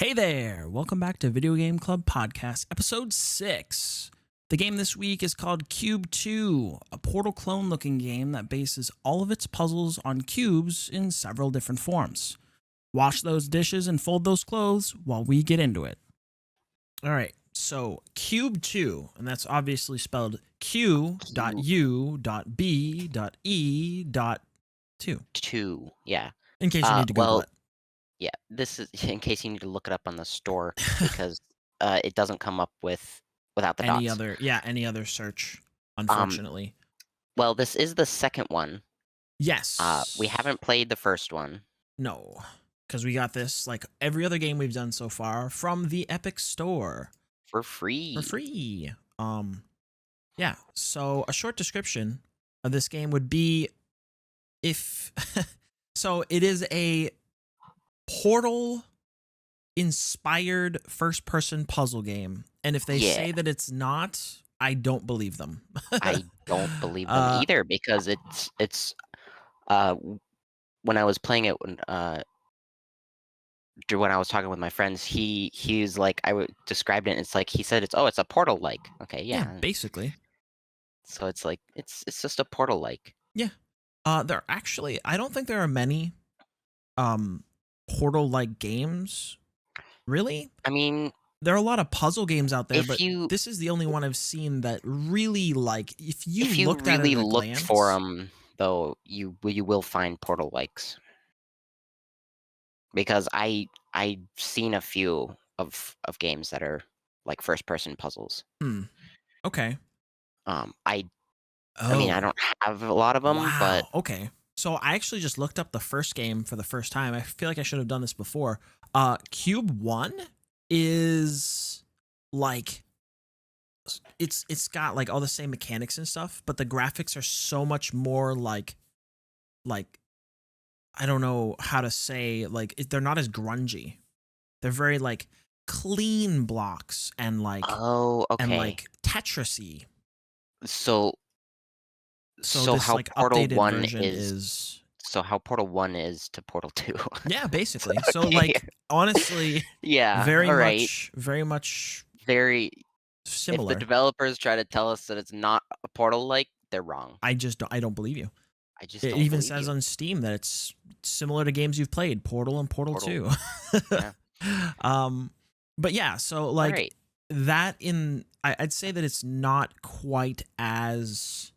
Hey there! Welcome back to Video Game Club Podcast, episode 6. The game this week is called Q.U.B.E, a Portal clone looking game that bases all of its puzzles on cubes in several different forms. Wash those dishes and fold those clothes while we get into it. Alright, so Q.U.B.E, and that's obviously spelled Q.U.B.E.E.2. Yeah. In case you need to Google Well, it. yeah, this is in case you need to look it up on the store because, it doesn't come up without the Any dots. other search, Um, unfortunately. well, this is the second one. We Yes. haven't played the first one. No, because we got this like every other game we've done so far from the Epic Store For for free. free. Yeah. So a short description of this game would be if so it is a Portal inspired first person puzzle game, and if they Yeah, say that it's not, I don't believe them. I don't believe them uh, either because w when I was playing it when I was talking with my friends, he's like I would described it, and it's like he said it's a Portal-like. Okay, yeah, yeah. basically, So it's like it's just a Portal-like. yeah. There actually, I don't think there are many um Portal like games. Really? I mean, There are a lot of puzzle games out there, if but you this is the only one I've seen that really like if you If you looked at it really at a looked for glance. them, though, you will find Portal likes, because I've seen a few of games that are like first person puzzles. Hmm. Okay. Um, I I mean, I Oh, don't have a lot of them, but wow. Okay. So I actually just looked up the first game for the first time. I feel like I should have done this before. Cube 1 is like it's got like all the same mechanics and stuff, but the graphics are so much more like I don't know how to say like they're not as grungy. They're very like clean blocks oh, and okay. like Tetrisy. So So so this how like Portal updated 1 version is is so how Portal 1 is to Portal 2. yeah, So, basically. So okay. like honestly, Yeah, alright. very much Very If the similar. developers try to tell us that it's not a Portal like, they're wrong. I don't believe you. I just It don't even believe says you. on Steam that it's similar to games you've played, Portal and Portal Portal. 2. Yeah. um but yeah, so like Alright. that in I'd say that it's not quite as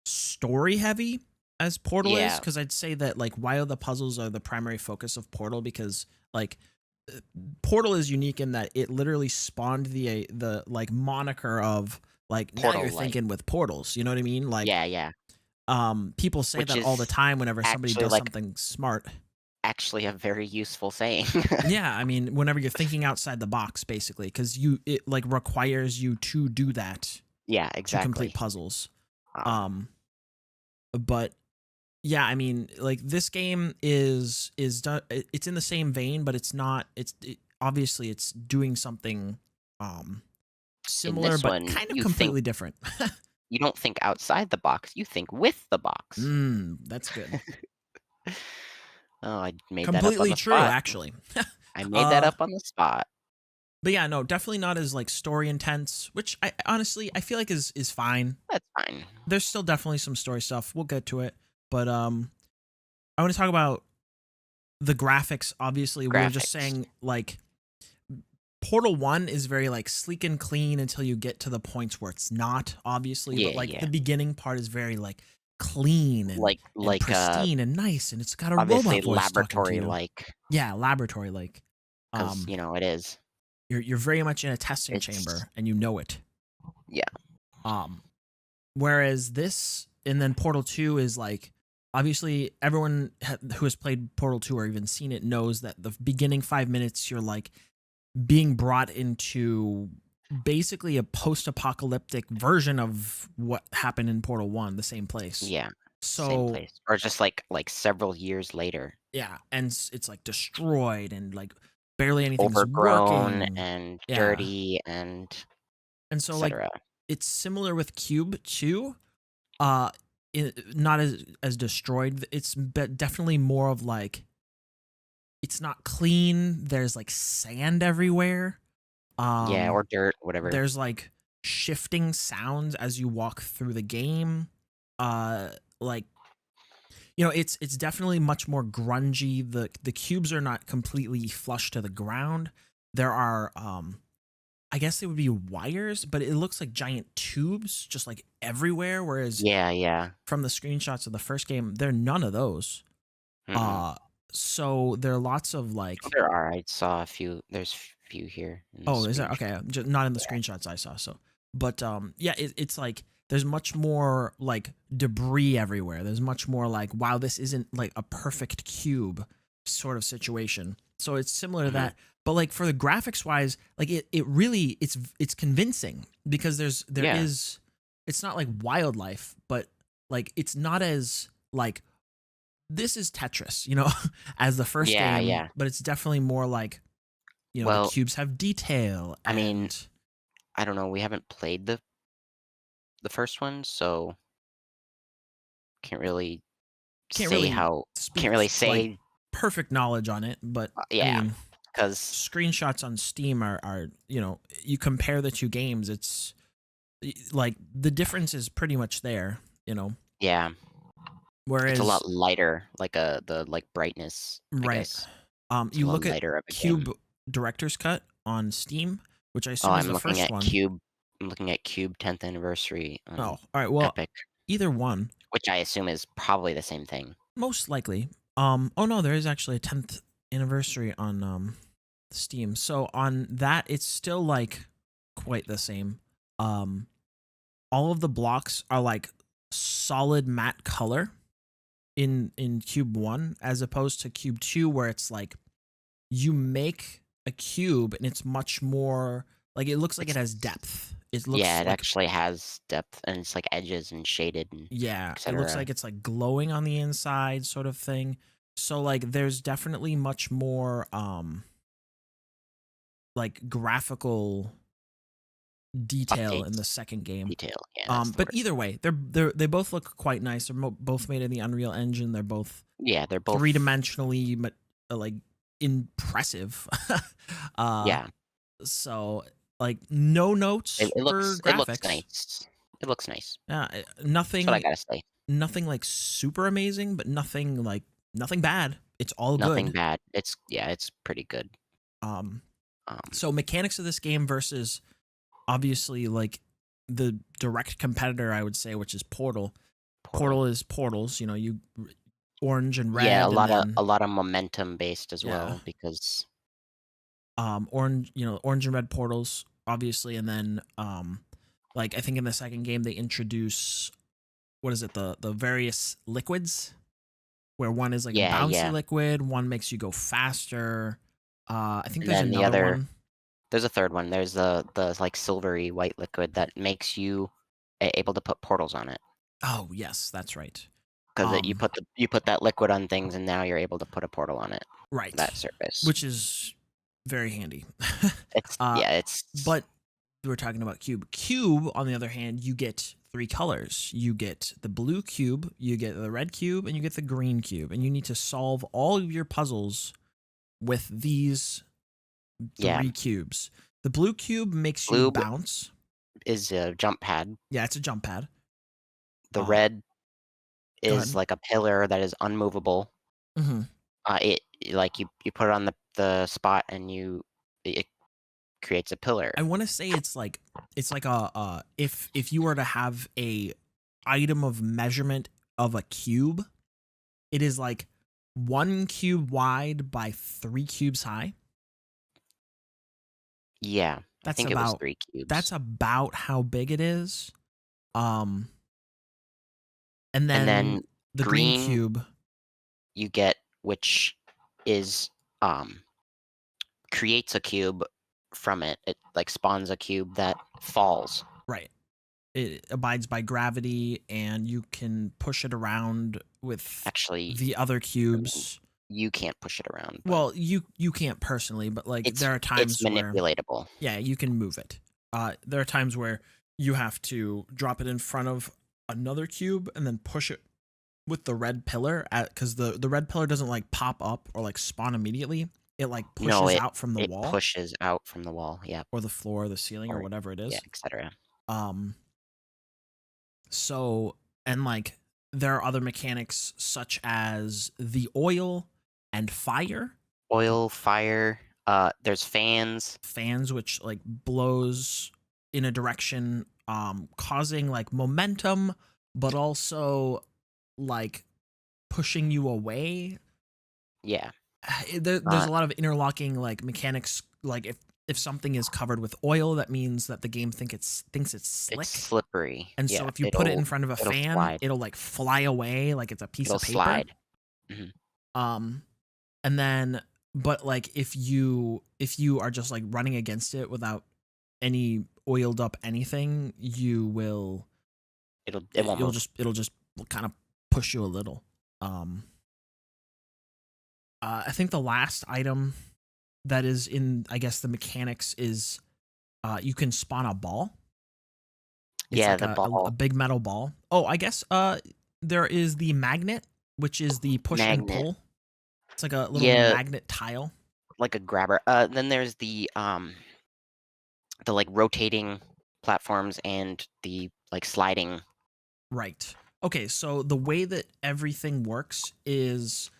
story heavy as Portal is, Yeah. because I'd say that like while the puzzles are the primary focus of Portal, because like uh, Portal is unique in that it literally spawned the like moniker of like now you're Portal-like. thinking with portals. You know what I mean? Like Yeah, yeah. people say Which that all the is time whenever somebody actually, does like, something smart. actually a very useful saying. Yeah, I mean whenever you're thinking outside the box, basically, because it like requires you to do that Yeah, to complete exactly. puzzles. Um, Um, but yeah, I mean, like this game it's in the same vein, but it's not. Obviously it's doing something in similar, this but one, kind of completely different. you don't think outside the box, you think with the box. That's good. Oh, I made that up on Completely the true, spot. actually. I made that uh, up on the spot. but yeah, no, definitely not as like story intense, which I honestly I feel like is fine. That's fine. There's still definitely some story stuff. We'll get to it, but I want to talk about the graphics. Obviously, we were just Graphics. saying like Portal 1 is very like sleek and clean until you get to the points where it's not, obviously, but Yeah, like yeah. the beginning part is very like clean and Like, pristine and nice, and it's got a obviously robot voice talking to you. laboratory-like, Yeah, laboratory like. 'cause, Um it is. you're very much in a testing It's chamber and you know it. Yeah. Um whereas this and then Portal 2 is like obviously everyone who has played Portal 2 or even seen it knows that the beginning 5 minutes you're like being brought into basically a post-apocalyptic version of what happened in Portal 1, the same place. Yeah. Same So, place. Or just, like, several years later. yeah, and it's like destroyed and like barely anything's Overgrown working. and Yeah. dirty and And so like etcetera. it's similar with Cube 2. Uh not as destroyed. It's definitely more of like it's not clean. There's like sand everywhere. Yeah, Um, or dirt, whatever. there's like shifting sounds as you walk through the game. Uh, like it's definitely much more grungy. The cubes are not completely flush to the ground. There are I guess they would be wires, but it looks like giant tubes just like everywhere. Whereas Yeah, yeah. from the screenshots of the first game, there are none of those. Mm-mm. Uh, so there are lots of Oh, like, there are. I saw a few. There's few here in the oh, is that screenshot. okay? Just not in the Yeah. screenshots I saw. So, but yeah, it's like there's much more like debris everywhere. There's much more like, wow, this isn't like a perfect cube sort of situation. So it's similar to Hmm. that. But like for the graphics wise, like it really it's convincing because there Yeah. is it's not like wildlife, but like it's not as like this is Tetris, as the first Yeah, game, yeah. but it's definitely more like the Well, cubes have detail I mean, and I don't know. We haven't played the first one, so can't really can't say really how. speak Can't really like say. perfect knowledge on it, but I Yeah, mean, because screenshots on Steam are you compare the two games, it's like the difference is pretty much there. yeah, it's a Whereas lot lighter. Like the brightness, I right, guess. It's a you lot look at lighter of a Cube game. Director's Cut on Steam, which I Oh, assume is I'm the looking first at one. Cube. I'm looking at Cube 10th anniversary Oh, on all right. Well, Epic, either one, which I assume is probably the same thing. most likely. Oh no, there is actually a 10th anniversary on Steam. So on that, it's still like quite the same. Um, all of the blocks are like solid matte color in Cube One, as opposed to Cube Two, where it's like you make a cube and it's much more like it looks like it It's has depth. It Yeah, looks it like actually has depth and it's like edges and shaded and yeah, it looks etc. like it's like glowing on the inside, sort of thing. So like, there's definitely much more like graphical detail in the Updates, second game. detail. Yeah, that's the But word. either way, they both look quite nice. They're both made in the Unreal Engine. They're both Yeah, they're three both. dimensionally, but like impressive. uh, Yeah, so like no it, notes it for looks it looks graphics. nice. It looks nice. That's what I Nothing, gotta say. nothing super amazing, but nothing bad. It's all Nothing good. bad. It's pretty good. Um, Um, so mechanics of this game versus obviously like the direct competitor, I would say, which is Portal. Portal. Portal is portals. You orange and Yeah, red, and a then lot of momentum based as yeah, well because orange and red portals, obviously, and then like I think in the second game they introduce what is it the various liquids where one is like a yeah, bouncy yeah. liquid, one makes you go faster. I think And there's then another one. there's a third one. There's the like silvery white liquid that makes you able to put portals on it. Oh yes, that's right. Because Um, you put that liquid on things, and now you're able to put a portal on it. right, That surface. which is very handy. It's uh, yeah, it's but we're talking about cube. Cube, on the other hand, you get three colors. You get the blue cube, you get the red cube, and you get the green cube. And you need to solve all of your puzzles with these yeah. three cubes. The blue cube makes you Blue bounce. is a jump pad. Yeah, it's a jump pad. The red Go is ahead. like a pillar that is unmovable. Hmm. It like you put it on the spot and it creates a pillar. I want to say it's like a if you were to have a item of measurement of a cube, it is like 1 cube wide by 3 cubes high. Yeah, I That's think it was about 3 cubes. that's about how big it is. Um, and And then then the green green cube, you get, which is creates a cube from it. It like spawns a cube that falls. right? It abides by gravity, and you can push it around with Actually, the other I mean, cubes. you can't push it around, but Well, you can't personally, but like there are it's times where manipulatable. yeah, you can move it. There are times where you have to drop it in front of another cube and then push it with the red pillar, because the red pillar doesn't like pop up or like spawn immediately. It like No, pushes out from the it wall pushes out from the wall. Yep. or the floor or the ceiling or Or whatever it yeah, is. etc. Um, so and like there are other mechanics such as the oil and fire. Oil, fire. There's fans. Fans which like blows in a direction, causing like momentum, but also like pushing you away. Yeah. There's Uh, a lot of interlocking like mechanics. Like if something is covered with oil, that means that the game thinks it's it's slick. slippery. And so Yeah. if you put it in front of a It'll fan, slide. it'll like fly away like it's a piece It'll of paper. slide. Hmm. Um, and then but like if you are just like running against it without any oiled up anything, you will It won't move. it'll just kind of push you a little. Um, I think the last item that is in, I guess, the mechanics is you can spawn a ball. It's Yeah, like the a ball big metal ball. Oh, I guess there is the magnet, which is the push and magnet. pull. It's like a little Yeah, magnet tile. like a grabber. Then there's the like rotating platforms and the like sliding. Right. Okay, so the way that everything works is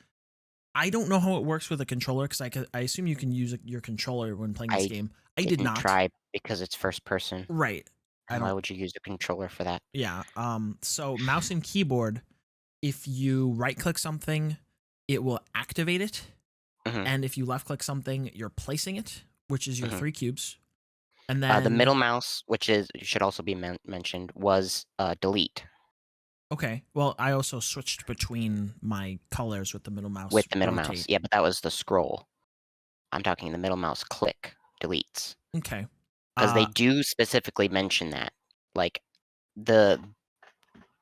I don't know how it works with a controller because I assume you can use your controller when playing this I game. I did didn't not. try because it's first person. Right. I And why don't. would you use a controller for that? Yeah. So mouse and keyboard, if you right click something, it will activate it, Hmm. and if you left click something, you're placing it, which is your Hmm. 3 cubes, and The middle then mouse, which is should also be mentioned, was delete okay. Well, I also switched between my colors with the middle with mouse the middle mouse. rotate. Yeah, but that was the scroll. I'm talking the middle mouse click deletes Okay. because they Uh. do specifically mention that, like the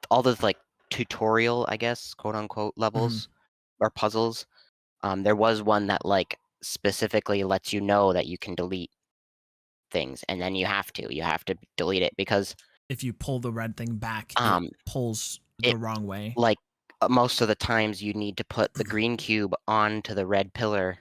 all the like tutorial, I guess, quote unquote Mhm. levels or puzzles. There was one that like specifically lets you know that you can delete things, and then you have to delete it because If you pull the red thing back, it um pulls it the wrong way. like most of the times you need to put the green cube onto the red pillar,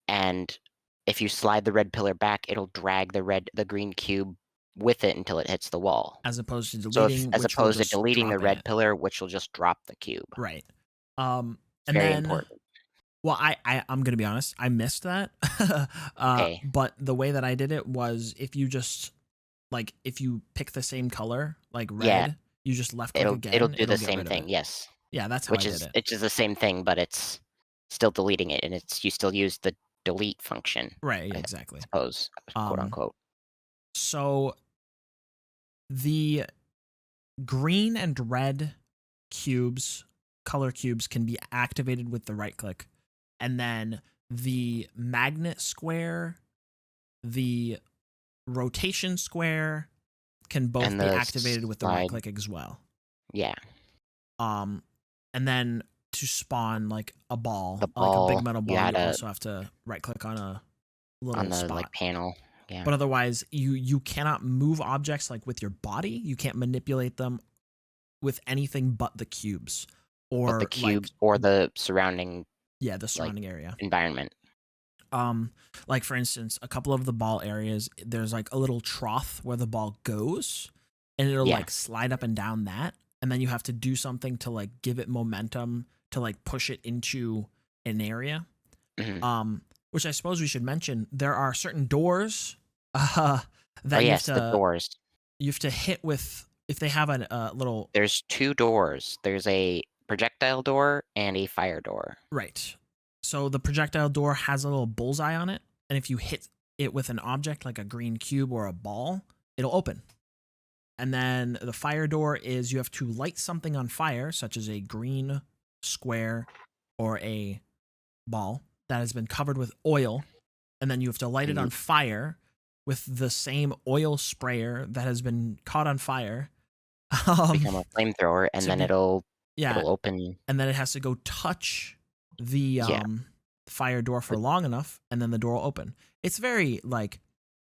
and if you slide the red pillar back, it'll drag the green cube with it until it hits the wall. As opposed to So if deleting, as which will opposed to just deleting the drop in red it. pillar, which will just drop the cube. Right. It's And very then, important. well, I'm gonna be honest, I missed that. Okay. But the way that I did it was if you just like if you pick the same color, like Yeah, red, you just left click it'll again, do the it'll get same rid of it. thing, yes. Yeah, that's how I Which did is it. it's just the same thing, but it's still deleting it, and it's you still use the delete function, Right. Yeah. I Exactly. suppose, quote Um. unquote. So the green and red cubes, color cubes, can be activated with the right click, and then the magnet square, the rotation square can both And be the activated with the right slide, click as well. yeah, Um, and then to spawn like a the ball, like a big ball, metal you ball, had you a also have to right click on a little on the, like, spot. panel, yeah. But otherwise, you cannot move objects like with your body. You can't manipulate them with anything but the cubes, But the or like cubes or the surrounding, yeah, the like, surrounding area. environment. Um, like for instance, a couple of the ball areas, there's like a little trough where the ball goes, and it'll Yeah, like slide up and down that, and then you have to do something to like give it momentum to like push it into an area. mhm. Which I suppose we should mention. There are certain doors, Oh, that yes, the doors. you have to hit with if they have a little There's 2 doors. There's a projectile door and a fire door. right. So the projectile door has a little bullseye on it, and if you hit it with an object like a green cube or a ball, it'll open. And then the fire door is you have to light something on fire, such as a green square or a ball that has been covered with oil, and then you have to light it And on fire with the same oil sprayer that has been caught on fire. Um, become a flamethrower, and to then be yeah, it'll open. and then it has to go touch the Yeah, fire door for but long enough, and then the door will open. It's very like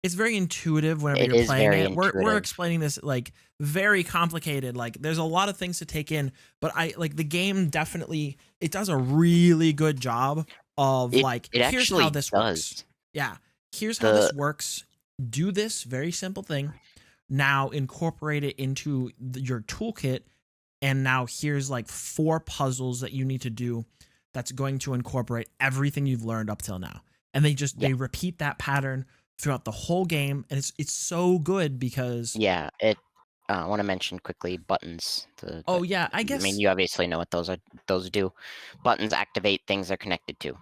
it's very intuitive whenever It you're is playing very it. We're intuitive. explaining this like very complicated. Like there's a lot of things to take in, but I like the game definitely it does a really good job of It like it here's how actually this does. works. Yeah, here's how The this works. Do this very simple thing. Now incorporate it into your toolkit, and now here's like 4 puzzles that you need to do that's going to incorporate everything you've learned up till now. And Yeah. they repeat that pattern throughout the whole game, and it's so good because Yeah, I wanna mention quickly buttons. oh yeah, I I mean, guess you obviously know what those do. Buttons activate things they're connected to.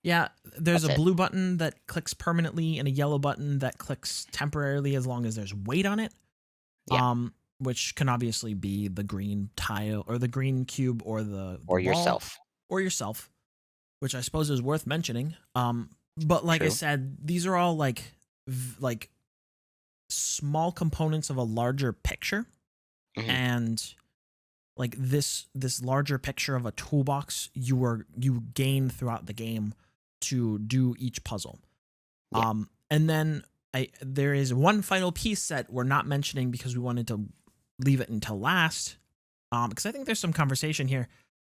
yeah, there's That's a it. blue button that clicks permanently and a yellow button that clicks temporarily as long as there's weight on it. Yeah, Which can obviously be the green tile or the green cube or the or ball yourself. or yourself, which I suppose is worth mentioning. But like I True. said, these are all like like small components of a larger picture, Mhm. and like this larger picture of a toolbox you gain throughout the game to do each puzzle. Yeah. And then there is one final piece that we're not mentioning because we wanted to leave it until last. Because I think there's some conversation here.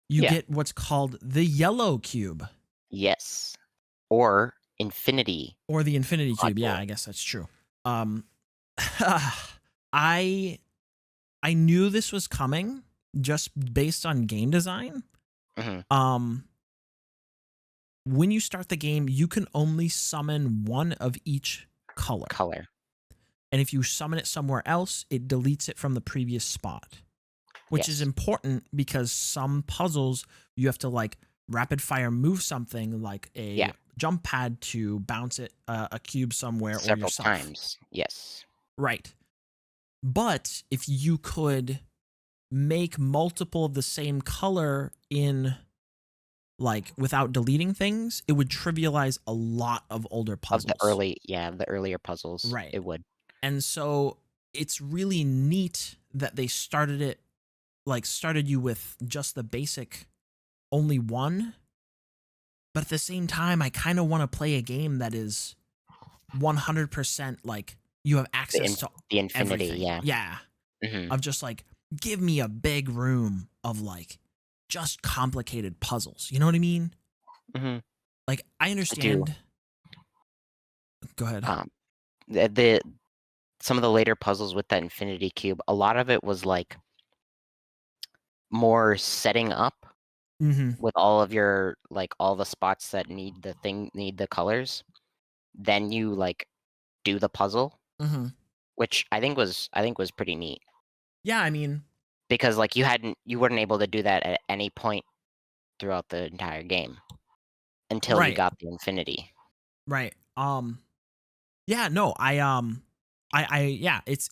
You Yeah. get what's called the yellow cube Yes. Or infinity or the infinity cube. Yeah, module. I guess that's true. Um, I I knew this was coming just based on game design. Mhm. Um, when you start the game, you can only summon one of each color. Color. And if you summon it somewhere else, it deletes it from the previous spot, which is Yes. important because some puzzles you have to like rapid fire move something like a Yeah. jump pad to bounce it a cube somewhere or Several yourself. times. Yes. Right. But if you could make multiple of the same color in like without deleting things, it would trivialize a lot of older Of puzzles. the earlier puzzles, Right. it would. And so it's really neat that they started it like started you with just the basic only one. But at the same time, I kind of want to play a game that is 100% like you have The access to the infinity, everything. yeah. Yeah. Mhm. Of just like, give me a big room of like just complicated puzzles. You know what I mean? Mhm. Like, I I do. understand. Go ahead. Um, the some of the later puzzles with that infinity cube, a lot of it was, like, more setting up Mm-hmm. with all of your like, all the spots that need the colors. Then you, like, do the puzzle, Mm-hmm. which I think was pretty neat Yeah, I mean, because, like, you weren't able to do that at any point throughout the entire game until you right, got the infinity. right. Yeah, no, yeah, it's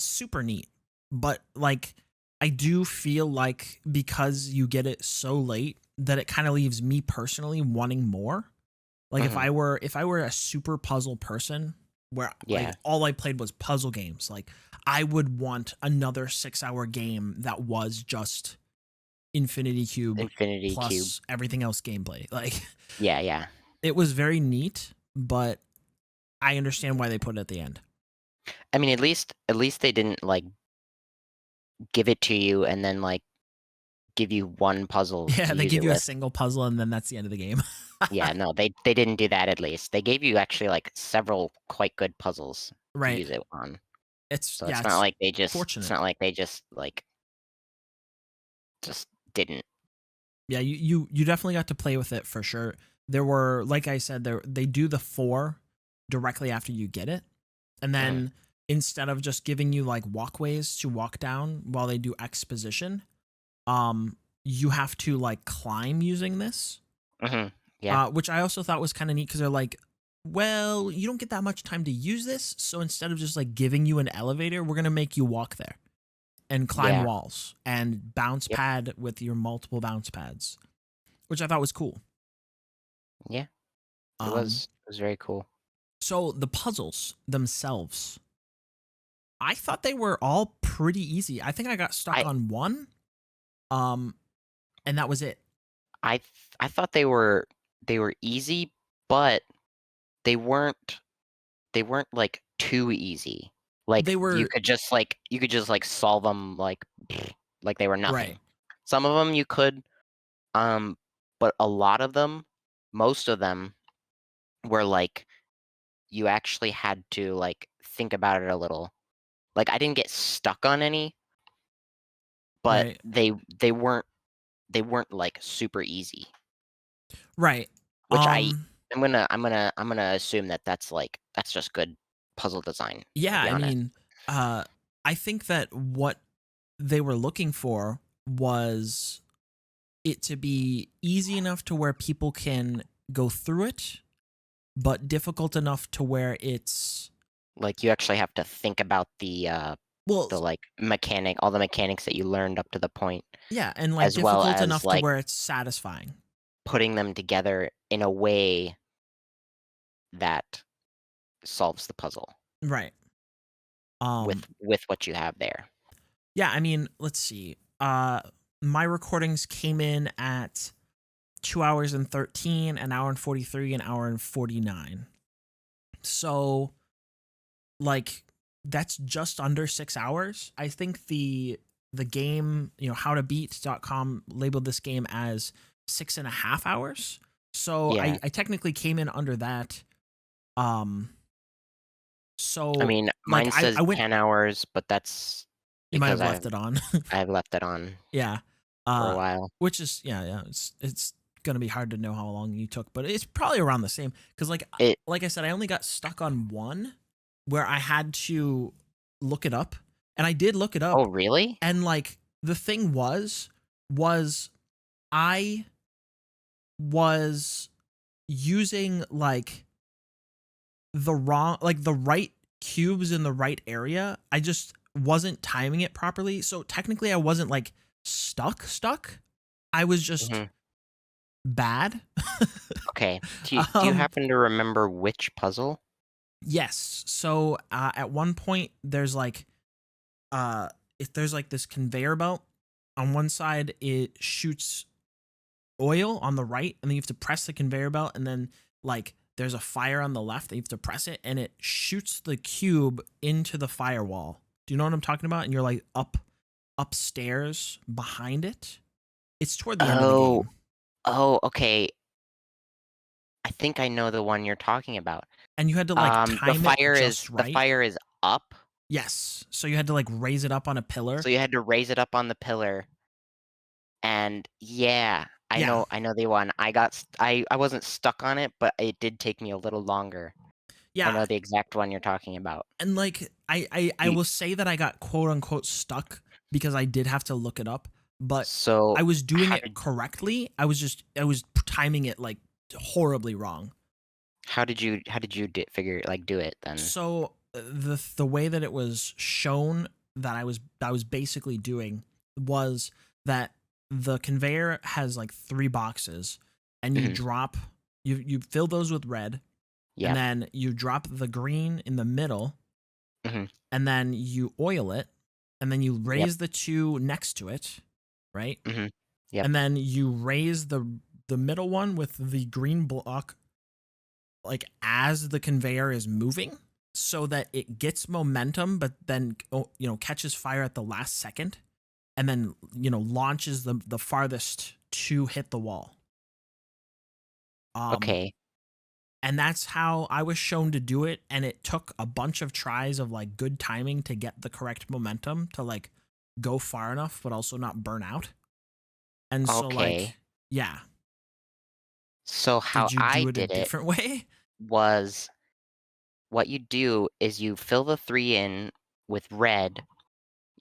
super neat. But like I do feel like because you get it so late that it kind of leaves me personally wanting more. Like Mhm. if I were a super puzzle person where like Yeah. all I played was puzzle games, like I would want another 6-hour game that was just Infinity Cube Infinity cube. plus everything else gameplay. Like Yeah, yeah. it was very neat, but I understand why they put it at the end. I mean, at least they didn't, like, give it to you and then, like, give you one puzzle Yeah, to they use give it you a with. single puzzle and then that's the end of the game. Yeah, no, they didn't do that at least. They gave you actually, like, several quite good puzzles to Right. use it on. It's So yeah, it's not it's like it's fortunate. not like they just didn't. Yeah, you definitely got to play with it for sure. There were like I said, they do the 4 directly after you get it. And Mhm, then instead of just giving you like walkways to walk down while they do exposition, you have to like climb using this. mhm, yeah, Which I also thought was kind of neat because they're like, well, you don't get that much time to use this, so instead of just like giving you an elevator, we're gonna make you walk there and climb yeah, walls and bounce yep, pad with your multiple bounce pads, which I thought was cool. yeah, Um, it was very cool. so the puzzles themselves, I thought they were all pretty easy. I think I got stuck I on one, um, and that was it. I thought they were easy, but they weren't they weren't like too easy. Like They you were could just like solve them like they were right. nothing. Some of them you could, um, but a lot of them, most of them were like you actually had to like think about it a little. Like I didn't get stuck on any, but Right. they weren't like super easy. Right. Which Um I'm gonna assume that that's just good puzzle design, to yeah, be I honest. mean, I think that what they were looking for was it to be easy enough to where people can go through it, but difficult enough to where it's Like, you actually have to think about well, like, all the mechanics that you learned up to the point, yeah, and like as well difficult as, enough to like, where it's satisfying. putting them together in a way that solves the puzzle Right. Um with what you have there. yeah, I mean, let's see. My recordings came in at 2 hours and 13, an hour and 43, an hour and 49. So like that's just under 6 hours. I think the game, howtobeat.com labeled this game as 6.5 hours. So Yeah. I technically came in under that. Um I so mean, like mine I says went 10 hours, but that's you might because have I've left it on. I've left it on Yeah. for a Uh while. which is yeah, it's gonna be hard to know how long you took, but it's probably around the same. Cause It like I said, I only got stuck on one where I had to look it up. And I did look it Oh, up. really? And like the thing was I was using like the right cubes in the right area. I just wasn't timing it properly. So technically I wasn't like stuck. I was just Mhm. bad. Okay. Do you um happen to remember which puzzle? yes. So at one point there's like uh if there's like this conveyor belt on one side, it shoots oil on the right, and then you have to press the conveyor belt, and then like there's a fire on the left and you have to press it, and it shoots the cube into the firewall. Do you know what I'm talking about? And you're like upstairs behind it. It's toward the end of the Oh, game. oh, okay. I think I know the one you're talking about. And you had to like The time it fire is just the right. fire is up, Yes. So you had to like raise it up on a so pillar. you had to raise it up on the pillar, and yeah, I Yeah. know I know the one. I wasn't stuck on it, but it did take me a little longer. I Yeah. know the exact one you're talking about. And like I You will say that I got quote unquote stuck because I did have to look it up, but so I was doing how it did correctly. I was timing it like horribly wrong. how did you do it then? So the way that it was shown that I was basically doing was that the conveyor has like three boxes, and Mhm. you fill those with red, and Yep. then you drop the green in the middle, Mhm. and then you oil it, and then you Yep. raise the two next to it, right? Mhm. Yep. And then you raise the middle one with the green block like as the conveyor is moving so that it gets momentum but then catches fire at the last second and then launches the farthest to hit the wall. Um Okay. and that's how I was shown to do it, and it took a bunch of tries of like good timing to get the correct momentum to like go far enough but also not burn out. And so Okay. like yeah, So how did you I do it a did it different way? was what you do is you fill the 3 in with red,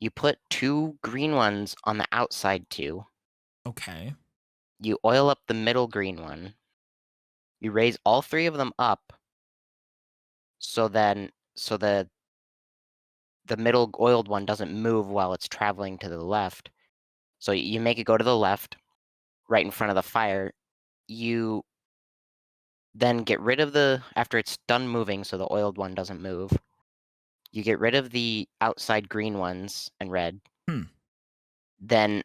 you put 2 green ones on the outside too, Okay. you oil up the middle green one, you raise all 3 of them up, so the middle oiled one doesn't move while it's traveling to the left. So you make it go to the left, right in front of the fire. You then get rid of the after it's done moving so the oiled one doesn't move, you get rid of the outside green ones and red. Hmm. Then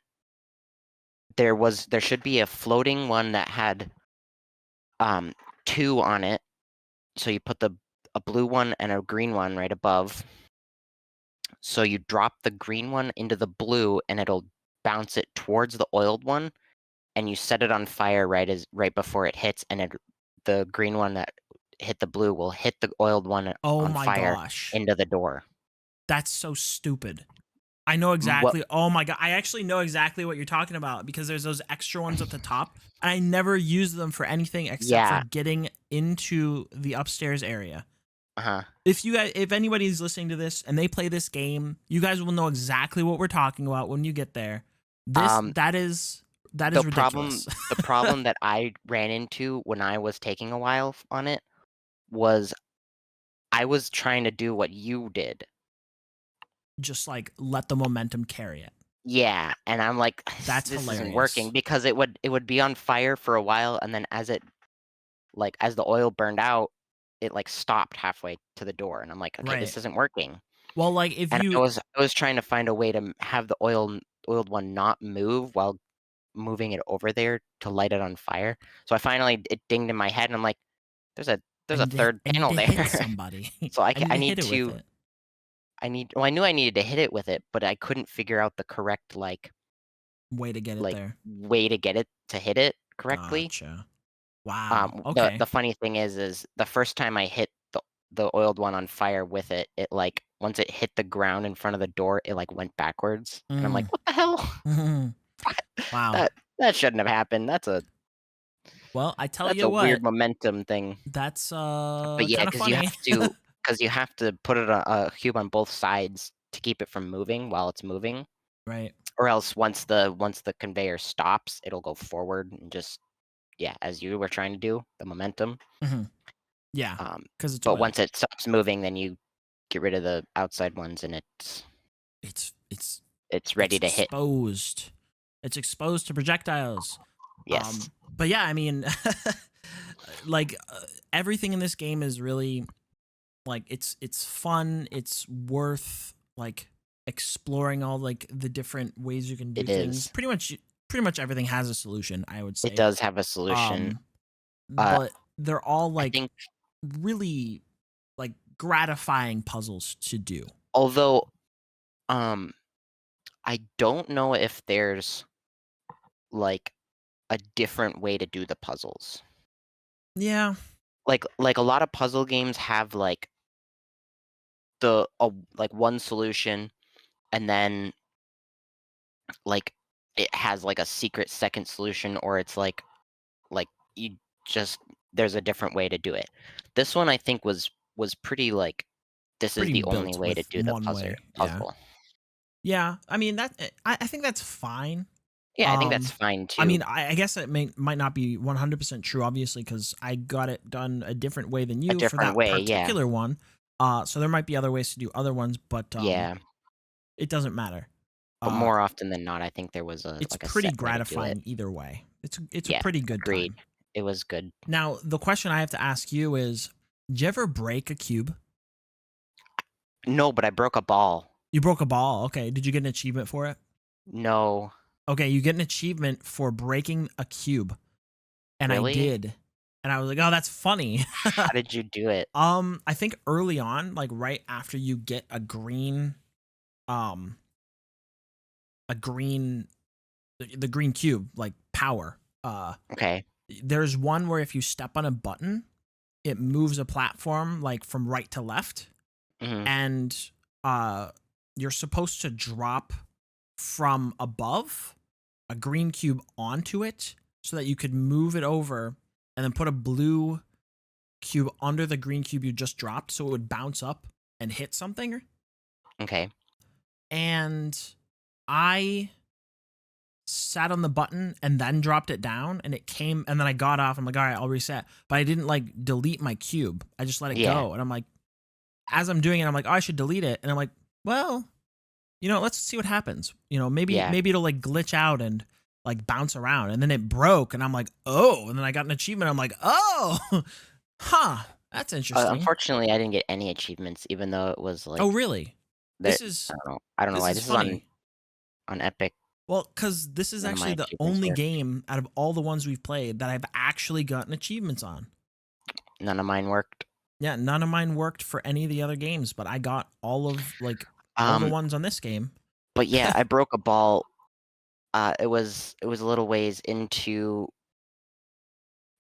there should be a floating one that had, um, 2 on it, so you put the a blue one and a green one right above. So you drop the green one into the blue, and it'll bounce it towards the oiled one, and you set it on fire right before it hits, and the green one that hit the blue will hit the oiled one Oh on my fire gosh. into the door. That's so stupid. I know What? exactly. Oh my god. I actually know exactly what you're talking about because there's those extra ones at the top. And I never use them for anything except for Yeah. getting into the upstairs area. Uh-huh. If anybody's listening to this and they play this game, you guys will know exactly what we're talking about when you get there. Um, That is the ridiculous. problem that I ran into when I was taking a while on it was I was trying to do what you did. Just like let the momentum carry it. Yeah, and I'm like, That's this isn't hilarious. working because it would be on fire for a while, and then as the oil burned out, it like stopped halfway to the door, and I'm like, okay, Right. this isn't working. Well, like if And I you was I was trying to find a way to have the oiled one not move while moving it over there to light it on fire. So it dinged in my head, and I'm like, there's a third I need panel to hit there. somebody. So I need I to hit need it with to it. I knew I needed to hit it with it, but I couldn't figure out the correct Way to get it there. way to get it to hit it correctly. Gotcha. Wow. The Okay. the funny thing is the first time I hit the oiled one on fire with it, once it hit the ground in front of the door, it went backwards, and I'm like, Mm. "What the hell? Wow. That shouldn't have happened. Well, I tell That's you a weird what, momentum thing." that's But yeah, kind of funny. because you have to put a cube on both sides to keep it from moving while it's moving, Right. or else once the conveyor stops, it'll go forward and just yeah, as you were trying to do, the momentum. Hmm. Yeah, Um, because it's but oil. once it stops moving, then you get rid of the outside ones, and It's it's it's it's ready to hit. exposed. It's exposed to projectiles. Yes, But yeah, I mean, like everything in this game is really like it's fun. It's worth like exploring all like the different ways you can do it things. is. Pretty much everything has a solution, I would It say. does have a solution. Um, Uh, but they're all I like think, really like gratifying puzzles to do. although um, I don't know if there's like a different way to do the puzzles. Yeah, Like a lot of puzzle games have one solution, and then like it has a secret second solution, or it's like you just there's a different way to do it. This one I think was pretty this is pretty the only built way to with do the one way. Yeah. puzzle. Yeah, I mean I think that's fine. Yeah, I think that's Um, fine I too. mean, I guess it might not be 100% true, obviously, because I got it done a different way than A you for different that way, yeah. particular one. So there might be other ways to do other ones, but Yeah, it doesn't matter. but Uh, more often than not, I think there was it's a pretty set way to do it. gratifying either way. It's a Yeah, pretty good agreed. time. It was good. Now, the question I have to ask you is, did you ever break a cube? No, but I broke a ball. You broke a ball. Okay. Did you get an achievement for it? No, Okay, you get an achievement for breaking a cube. And I really? did. And I was like, "Oh, that's funny." How did you do it? I think early on, like right after you get um a green the green cube, like power, Okay. there's one where if you step on a button, it moves a platform like from right to left, Mhm. and uh you're supposed to drop from above a green cube onto it so that you could move it over and then put a blue cube under the green cube you just dropped so it would bounce up and hit something. Okay. And I sat on the button and then dropped it down and it came and then I got off. I'm like, all right, I'll reset. But I didn't like delete my cube. I just let it Yeah. go. And I'm like, as I'm doing it, I'm like, oh, I should delete it. And I'm like, well, let's see what happens. Yeah. Maybe it'll like glitch out and like bounce around. And then it broke and I'm like, oh, and then I got an achievement. I'm like, oh, huh, that's interesting. Unfortunately, I didn't get any achievements, even though it was Oh, really? that. This is I don't know this why. is This is on funny. Epic. Well, because this is None of my actually the achievements only work. game out of all the ones we've played that I've actually gotten achievements on. None of mine worked. Yeah, none of mine worked for any of the other games, but I got all of like all the Um, ones on this game. but yeah, I broke a ball. It was a little ways into,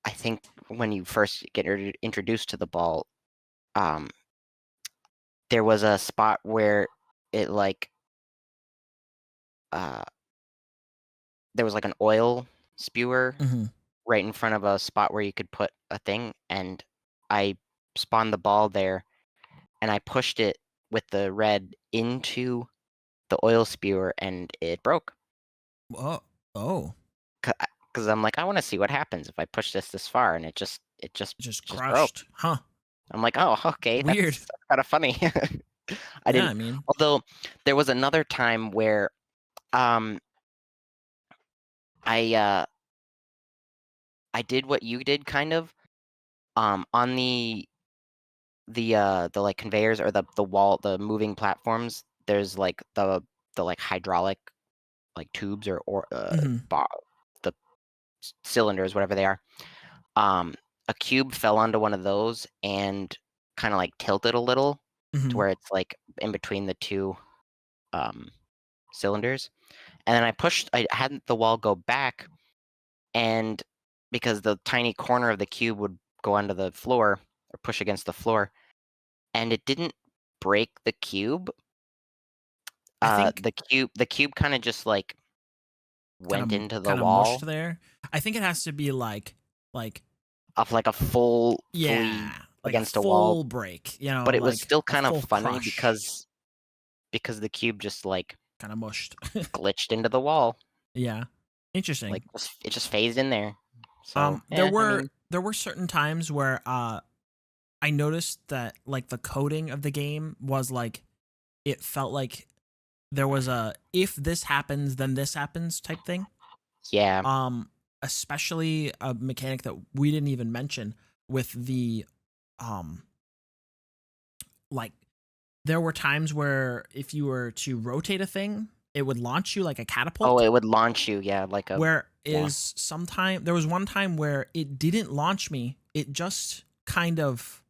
I think, when you first get introduced to the ball. Um, there was a spot where it like uh there was like an oil spewer Hmm. right in front of a spot where you could put a thing, and I spawned the ball there, and I pushed it with the red into the oil spewer, and it broke. Oh, oh, Because I'm like, I want to see what happens if I push this far, and just just broke. crushed, huh? I'm like, oh, okay, Weird. that's kind of funny. I Yeah, didn't. I mean, Although there was another time where um I uh I did what you did, kind of, on the like conveyors, or the moving platforms. There's like the like hydraulic like tubes, or hmm, the cylinders, whatever they are. Um, a cube fell onto one of those and kind of like tilted a little to hmm. where it's like in between the two um cylinders. And then I had the wall go back, and because the tiny corner of the cube would go onto the floor or push against the floor, and it didn't break the cube. I think The cube kind of just like kind went of into the kind of mushed wall there. I think it has to be like of like a fully yeah, like a against a wall, full break, you know, but it was like still a kind of full funny crush, because the cube just like kind of mushed. glitched into the wall, Yeah, interesting. like it just phased in there. So There I were mean, certain times where I noticed that like the coding of the game was like it felt like there was a if this happens then this happens type thing. yeah. Um Especially a mechanic that we didn't even mention with the um like there were times where if you were to rotate a thing, it would launch you like a Oh, catapult. it would launch you, yeah, like a Where yeah, is sometime there was one time where it didn't launch me. It just kind of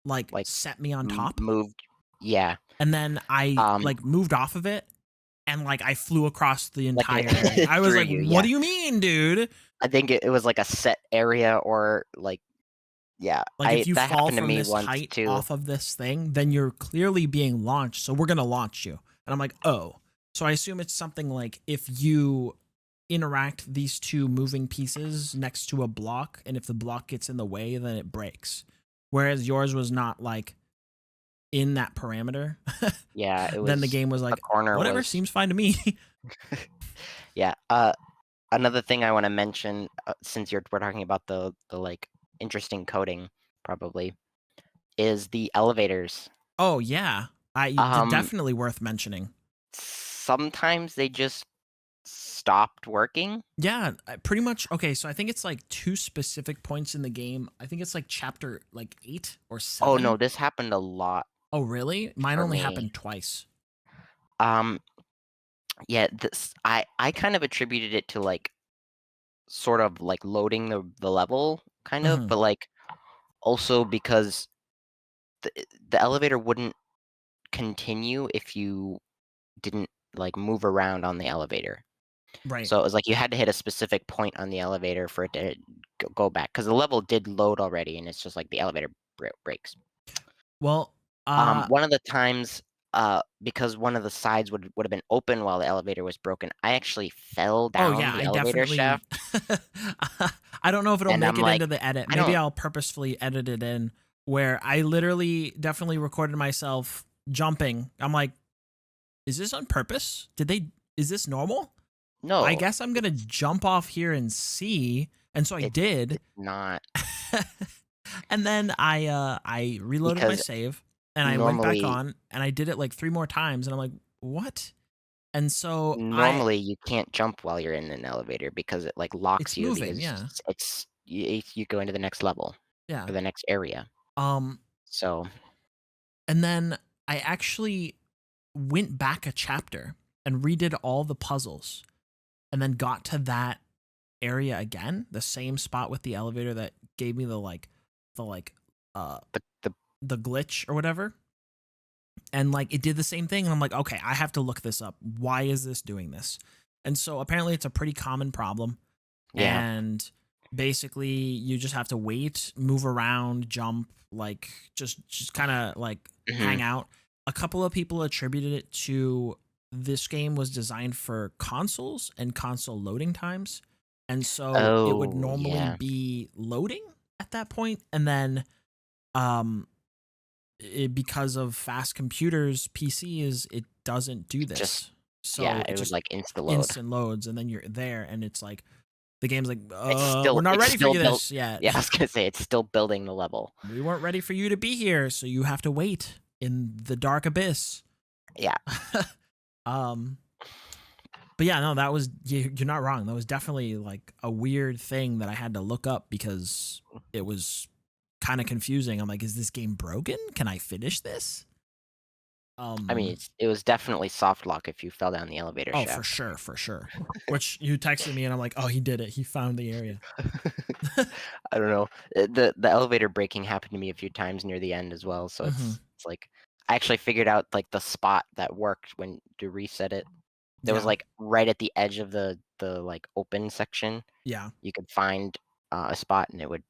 like like set me on top. moved, yeah. And then I Um, like moved off of it and like I flew across the like entire area. it I was threw like, you, "What yeah. do you mean, dude?" I think it was like a set area, or like, yeah. Like if I you That fall happened to from me this once height too. off of this thing, then you're clearly being launched. So we're going to launch you. And I'm like, "Oh." So I assume it's something like if you interact these two moving pieces next to a block and if the block gets in the way, then it breaks. Whereas yours was not like in that parameter. Yeah, it Then the was game was the like, corner "Whatever, was seems fine to me." yeah. Another thing I want to mention, since we're talking about the like interesting coding, probably, is the elevators. Oh yeah, I Um, definitely worth mentioning. Sometimes they just stopped working. Yeah, pretty much. Okay, so I think it's like two specific points in the game. I think it's like chapter like 8 or Oh 7. no, this happened a lot Oh really? Mine for only me. happened twice. Um, yeah, this I kind of attributed it to like sort of like loading the level, kind of, Hmm. but like also because the the elevator wouldn't continue if you didn't like move around on the elevator. Right. So it was like you had to hit a specific point on the elevator for it to go back, because the level did load already, and it's just like the elevator breaks. Well, uh One of the times, because one of the sides would have been open while the elevator was broken, I actually fell oh down yeah, the I elevator definitely shaft, I don't know if it'll and make I'm it like, into the edit. I Maybe don't I'll purposefully edit it in where I literally definitely recorded myself jumping. I'm like, is this on purpose? Is this normal? I know. guess I'm gonna jump off here and see. And so I did. It's not, And then I reloaded my because save and I went back normally on and I did it like 3 more times and I'm like, "What?" And so normally you can't jump while you're in an elevator, because it like locks it's you, moving, because yeah. you go into the next level Yeah. or the next area. Um So and then I actually went back a chapter and redid all the puzzles and then got to that area again, the same spot with the elevator that gave me the like uh the the glitch or whatever, and like it did the same thing, and I'm like, okay, I have to look this up. Why is this doing this? And so apparently it's a pretty common problem, Yeah. and basically you just have to wait, move around, jump, like just kind of like hang Hmm. out. A couple of people attributed it to this game was designed for consoles and console loading times, and so it would Oh, normally yeah. be loading at that point, and then um because of fast computers, PCs, it doesn't do Just this. yeah, So it it would just like insta load. instant loads, and then you're there, and it's like the game's like, we're not It's ready for still you built. this yet. Yeah, I was gonna say it's still building the level. We weren't ready for you to be here, so you have to wait in the dark abyss. Yeah. um, but yeah, no, that was you're not wrong. That was definitely like a weird thing that I had to look up because it was kind of confusing. I'm like, is this game broken? Can I finish this? I mean, Um, it was definitely soft lock if you fell down the elevator oh, for shaft. sure, for sure. Which you texted me, and I'm like, oh, he did it. He found the area. I don't know. The elevator braking happened to me a few times near the end as well, so Hmm. it's like I actually figured out like the spot that worked when to reset it. There was Yeah, like right at the edge of the like open section. yeah. You could find a spot and it would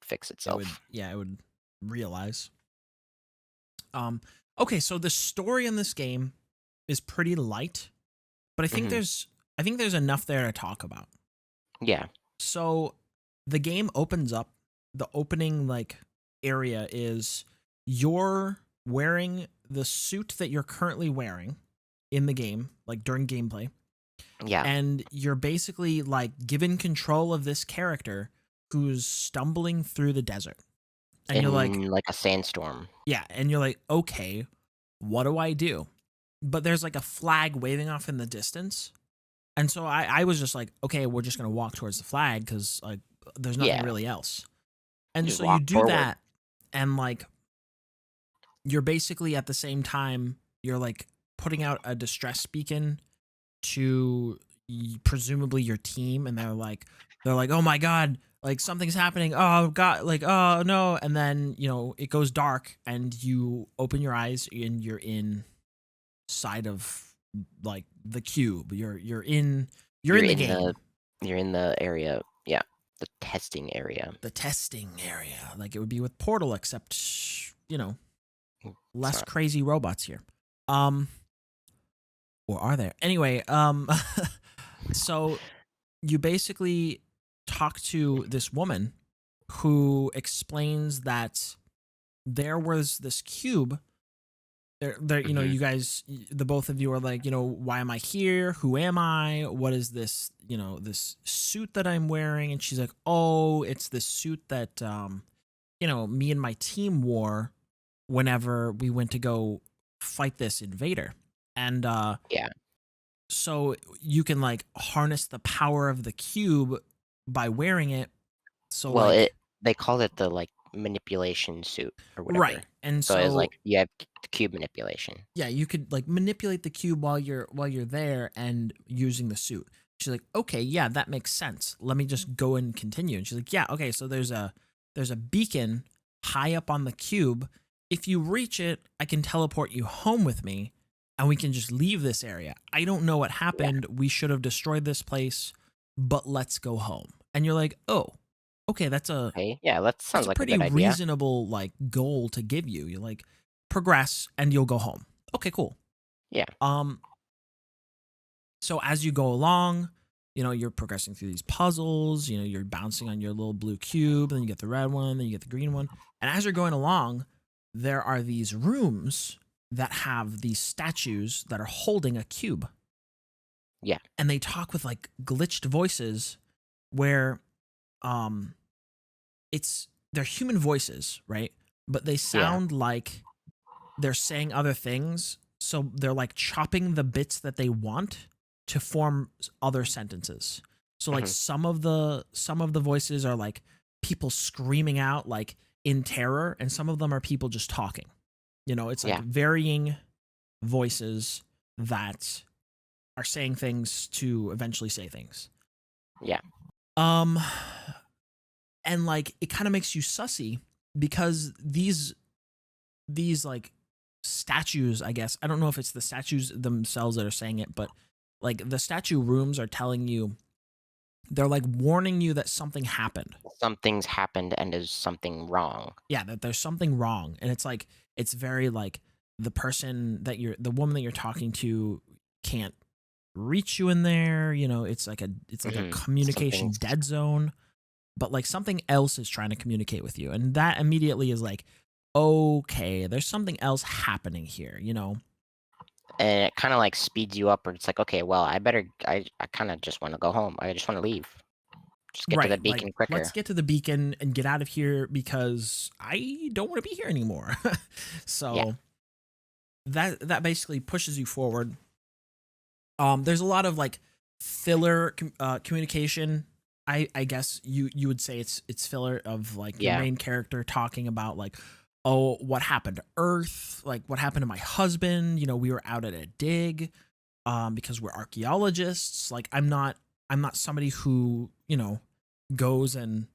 fix It would, itself. yeah, it would realize. Um, okay, so the story in this game is pretty light, but Hmm. I think there's enough there to talk about. Yeah. So the game opens up. The opening like area is you're wearing the suit that you're currently wearing in the game, like during gameplay, Yeah. and you're basically like given control of this character who's stumbling through the desert. And you're like, In like a sandstorm. yeah, and you're like, okay, what do I do? But there's like a flag waving off in the distance. And so I was just like, okay, we're just gonna walk towards the flag because like there's nothing Yeah. really else. And Just so you walk do forward. that, and like you're basically at the same time you're like putting out a distress beacon to presumably your team, and they're like, oh my god, like something's happening, oh god, like oh no, and then it goes dark, and you open your eyes, and you're inside of like the cube. You're You're in the in the game, you're in the area. Yeah. The testing area. the testing area, like it would be with Portal, except It's less not. crazy robots here. um or are there? Anyway, so you basically talk to this woman who explains that there was this cube. There, Hmm. you guys, the both of you are like, why am I here? Who am I? What is this? This suit that I'm wearing? And she's like, oh, it's this suit that me and my team wore whenever we went to go fight this invader. And Yeah. so you can like harness the power of the cube by wearing it. So Well, like, they called it the like manipulation suit or whatever. right. And So it's like so you have the cube manipulation. yeah, you could like manipulate the cube while you're there and using the suit. She's like, okay, yeah, that makes sense. Let me just go and continue. And she's like, yeah, okay, so there's a beacon high up on the cube. If you reach it, I can teleport you home with me, and we can just leave this area. I don't know what Yeah. happened. We should have destroyed this place, but let's go home. And you're like, oh, okay, Okay. Yeah, that that's sounds a like a pretty good idea. reasonable like goal to give you. You like progress and you'll go home. Okay, cool. Yeah. Um so as you go along, you're progressing through these puzzles, you're bouncing on your little blue cube, then you get the red one, then you get the green one. And as you're going along, there are these rooms that have these statues that are holding a cube. Yeah. And they talk with like glitched voices where um they're human voices, right? But they Yeah. sound like they're saying other things. So they're like chopping the bits that they want to form other sentences. So like Hmm. some of the voices are like people screaming out like in terror, and some of them are people just talking. It's like Yeah. varying voices that are saying things to eventually say things. Yeah. Um and like it kind of makes you sussy because these these like statues, I guess. I don't know if it's the statues themselves that are saying it, but like the statue rooms are telling you, they're like warning you that something happened. Something's happened and is something wrong. Yeah, that there's something wrong. And it's like, it's very like the woman that you're talking to can't reach you in there. You know, it's like a communication Something's dead zone, but like something else is trying to communicate with you. And that immediately is like, okay, there's something else happening here, you know? and it kinda, like, speeds you up, or it's like, "Okay, well, I kinda just wanna go home. I just wanna leave. Just get to the Right. Like, beacon let's quicker." get to the beacon and get out of here because I don't want to be here anymore. Yeah. So that basically pushes you forward. There's a lot of like filler communication. I guess you would say it's filler of like your Yeah. main character talking about like, oh, what happened to Earth, like what happened to my husband. You know, we were out at a dig, because we're archaeologists. Like I'm not somebody who, you know, goes and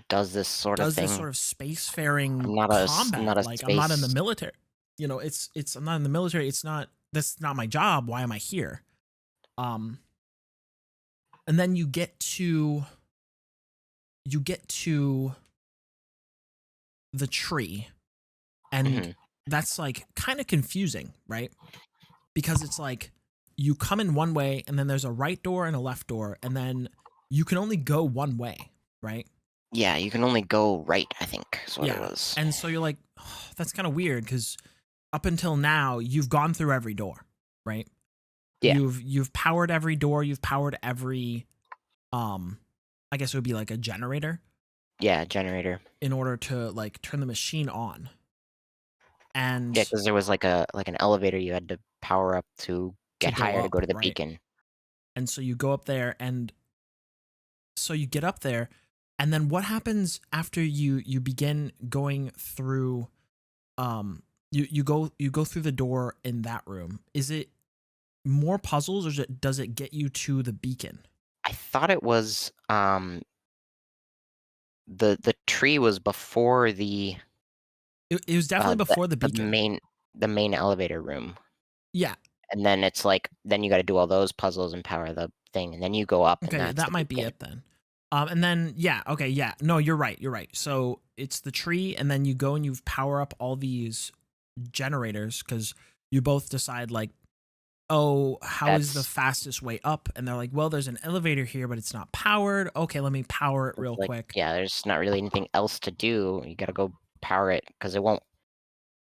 Does this sort of does this thing. sort of spacefaring I'm combat. not a Like I'm not in the space. military. You know, it's I'm not in the military. It's not That's not my job. Why am I here? Um and then you get to the tree, and Mhm. that's like kind of confusing, right? Because it's like you come in one way and then there's a right door and a left door, and then you can only go one way, right? Yeah, you can only go right, I think, is what it Yeah. was. And so you're like, oh, that's kind of weird because up until now you've gone through every door, right? Yeah. You've powered every door, you've powered every um I guess it would be like a generator Yeah, generator. in order to like turn the machine on. Yeah, And because there was like an elevator you had to power up to to get go higher to go up, to the right? beacon. And so you go up there, and so you get up there, and then what happens after you begin going through you go through the door in that room? Is it more puzzles, or does it get you to the beacon? I thought it was, the tree was before It was definitely the before the the beacon. main the main elevator room, Yeah. and then it's like then you gotta do all those puzzles and power the thing, and then you go up, and Okay, that's that the might be beacon. it then. And then yeah, okay, yeah. No, you're right. You're right. So it's the tree, and then you go and you power up all these generators because you both decide like, oh, how is the That's fastest way up? And they're like, well, there's an elevator here, but it's not powered. Okay, let me power it it's real like, quick. yeah, there's not really anything else to do. You gotta go power it because it won't,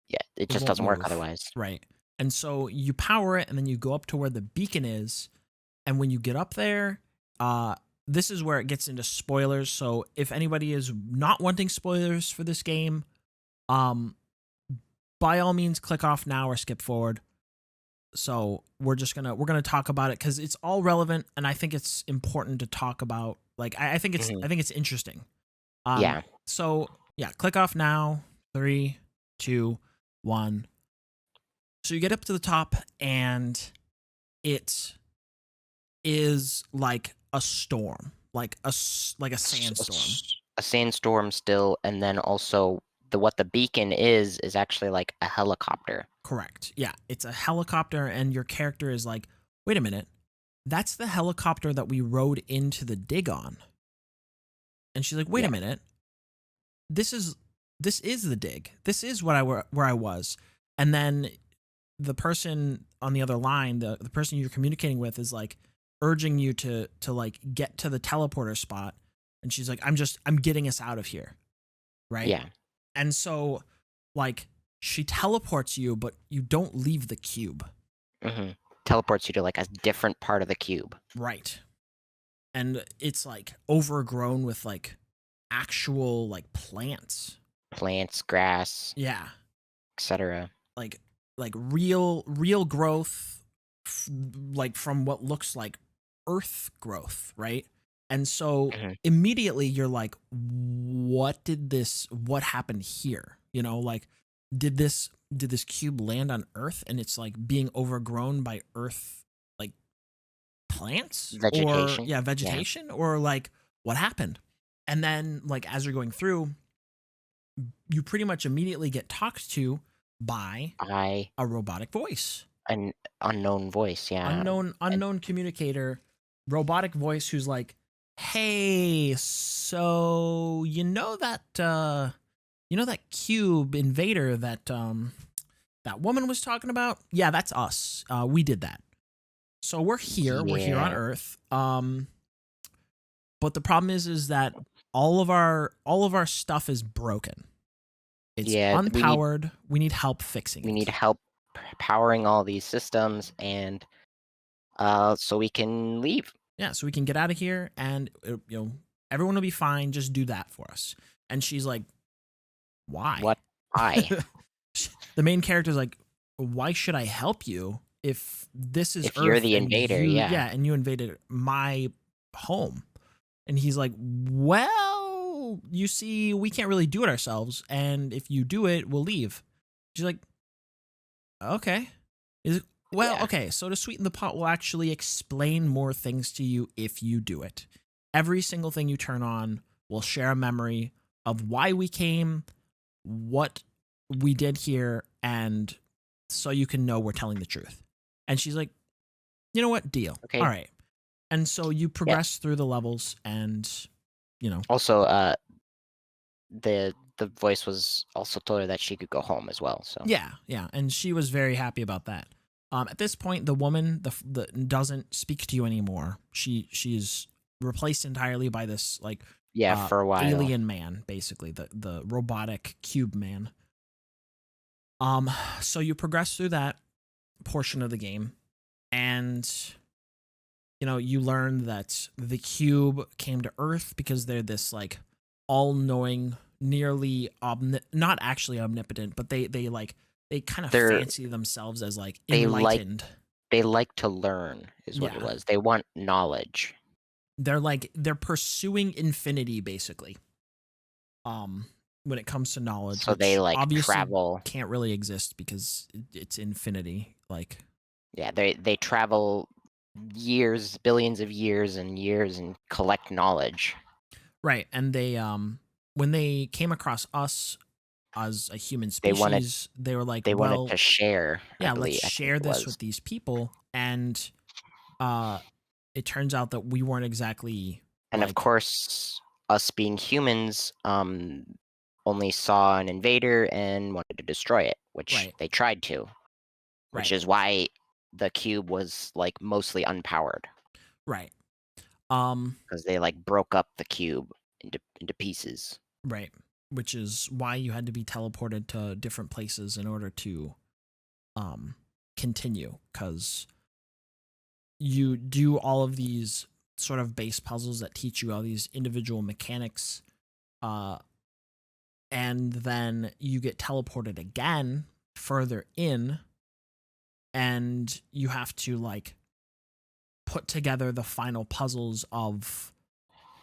yeah, it It just won't doesn't work move. otherwise. Right. And so you power it, and then you go up to where the beacon is. And when you get up there, uh, this is where it gets into spoilers. So if anybody is not wanting spoilers for this game, um, by all means, click off now or skip forward. So we're gonna talk about it because it's all relevant, and I think it's important to talk about. Like I think it's Mhm. I think it's interesting. Um, Yeah. so yeah, click off now. 3, 2, 1. So you get up to the top, and it is like a storm, like like a S a sandstorm. s a sandstorm still, and then also what the beacon is actually like a helicopter. Correct. Yeah, it's a helicopter, and your character is like, wait a minute, that's the helicopter that we rode into the dig on. And she's like, wait a Yeah, minute, this is this is the dig. This is what where I was. And then the person on the other line, the person you're communicating with, is like urging you to like get to the teleporter spot. And she's like, I'm getting us out of here, right? yeah, And so like she teleports you, but you don't leave the cube. mhm. Teleports you to, like, a different part of the cube. Right. And it's like overgrown with like actual like plants. Plants, grass, Yeah. etcetera. Like real growth, like from what looks like earth growth, right? And so Mhm. immediately you're like, what happened here? You know, like did this cube land on earth and it's like being overgrown by earth, like plants, or Vegetation. yeah, Yeah. vegetation, or like what happened? And then like as you're going through, you pretty much immediately get talked to by I a robotic voice. an unknown voice. Yeah, and Unknown communicator, robotic voice who's like, "Hey, so you know that cube invader that woman was talking about? Yeah, that's us. We did that. So we're here. We're here on yeah, Earth. But the problem is that all of our stuff is broken. It's yeah. unpowered. We need help fixing We need it. help powering all these systems, and so we can leave. Yeah, so we can get out of here, and everyone will be fine. Just do that for us." And she's like, "Why?" What? I? The main character's like, "Why should I help you if this is If you're Earth the and invader, you, yeah. yeah, and you invaded my home?" And he's like, "Well, you see, we can't really do it ourselves, and if you do it, we'll leave." She's like, "Okay." Is Well, Yeah. okay, so to sweeten the pot, we'll actually explain more things to you if you do it. Every single thing you turn on will share a memory of why we came, what we did here, and so you can know we're telling the truth. And she's like, "You know what? Deal. All Okay. right." And so you Yeah. progress through the levels, and you know, Also, the voice was also told her that she could go home as well. So yeah, yeah, and she was very happy about that. At this point, the woman the doesn't speak to you anymore. She's replaced entirely by this like yeah, for a while. alien man, basically the robotic cube man. So you progress through that portion of the game, and you learn that the cube came to Earth because they're this like all-knowing, nearly not actually omnipotent, but they kind of They're fancy themselves as like they like enlightened. they like to learn is what it Yeah. was. They want knowledge. They're pursuing infinity basically. When it comes to knowledge, So they which like obviously travel. can't really exist because it's infinity. Like, Yeah, they travel years, billions of years and collect knowledge. right, and they when they came across us as a human They wanted species, they were like, they wanted "Well, to share, yeah, let's I think share it this was. with these people." And uh it turns out that we weren't exactly And of like, course, us being humans, only saw an invader and wanted to destroy it, which right, they tried to, which right, is why the cube was like mostly unpowered right. Um because they like broke up the cube into pieces. right, which is why you had to be teleported to different places in order to um continue, cuz you do all of these sort of base puzzles that teach you all these individual mechanics, uh and then you get teleported again further in, and you have to like put together the final puzzles of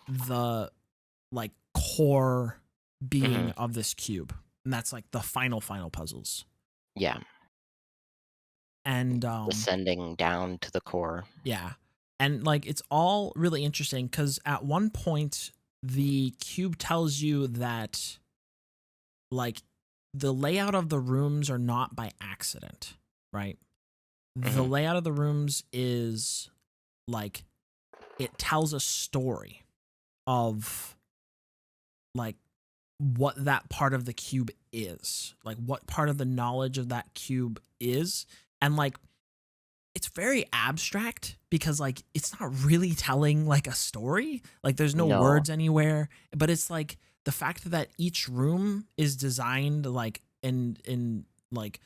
the like core being Hmm. of this cube. And that's like the final puzzles. Yeah, And descending down to the core. yeah. And like it's all really interesting cuz at one point the cube tells you that like the layout of the rooms are not by accident, right? The Hmm. layout of the rooms is like it tells a story of like what that part of the cube is, like what part of the knowledge of that cube is. And like it's very abstract because like it's not really telling like a story, like there's no No, words anywhere, but it's like the fact that each room is designed like in like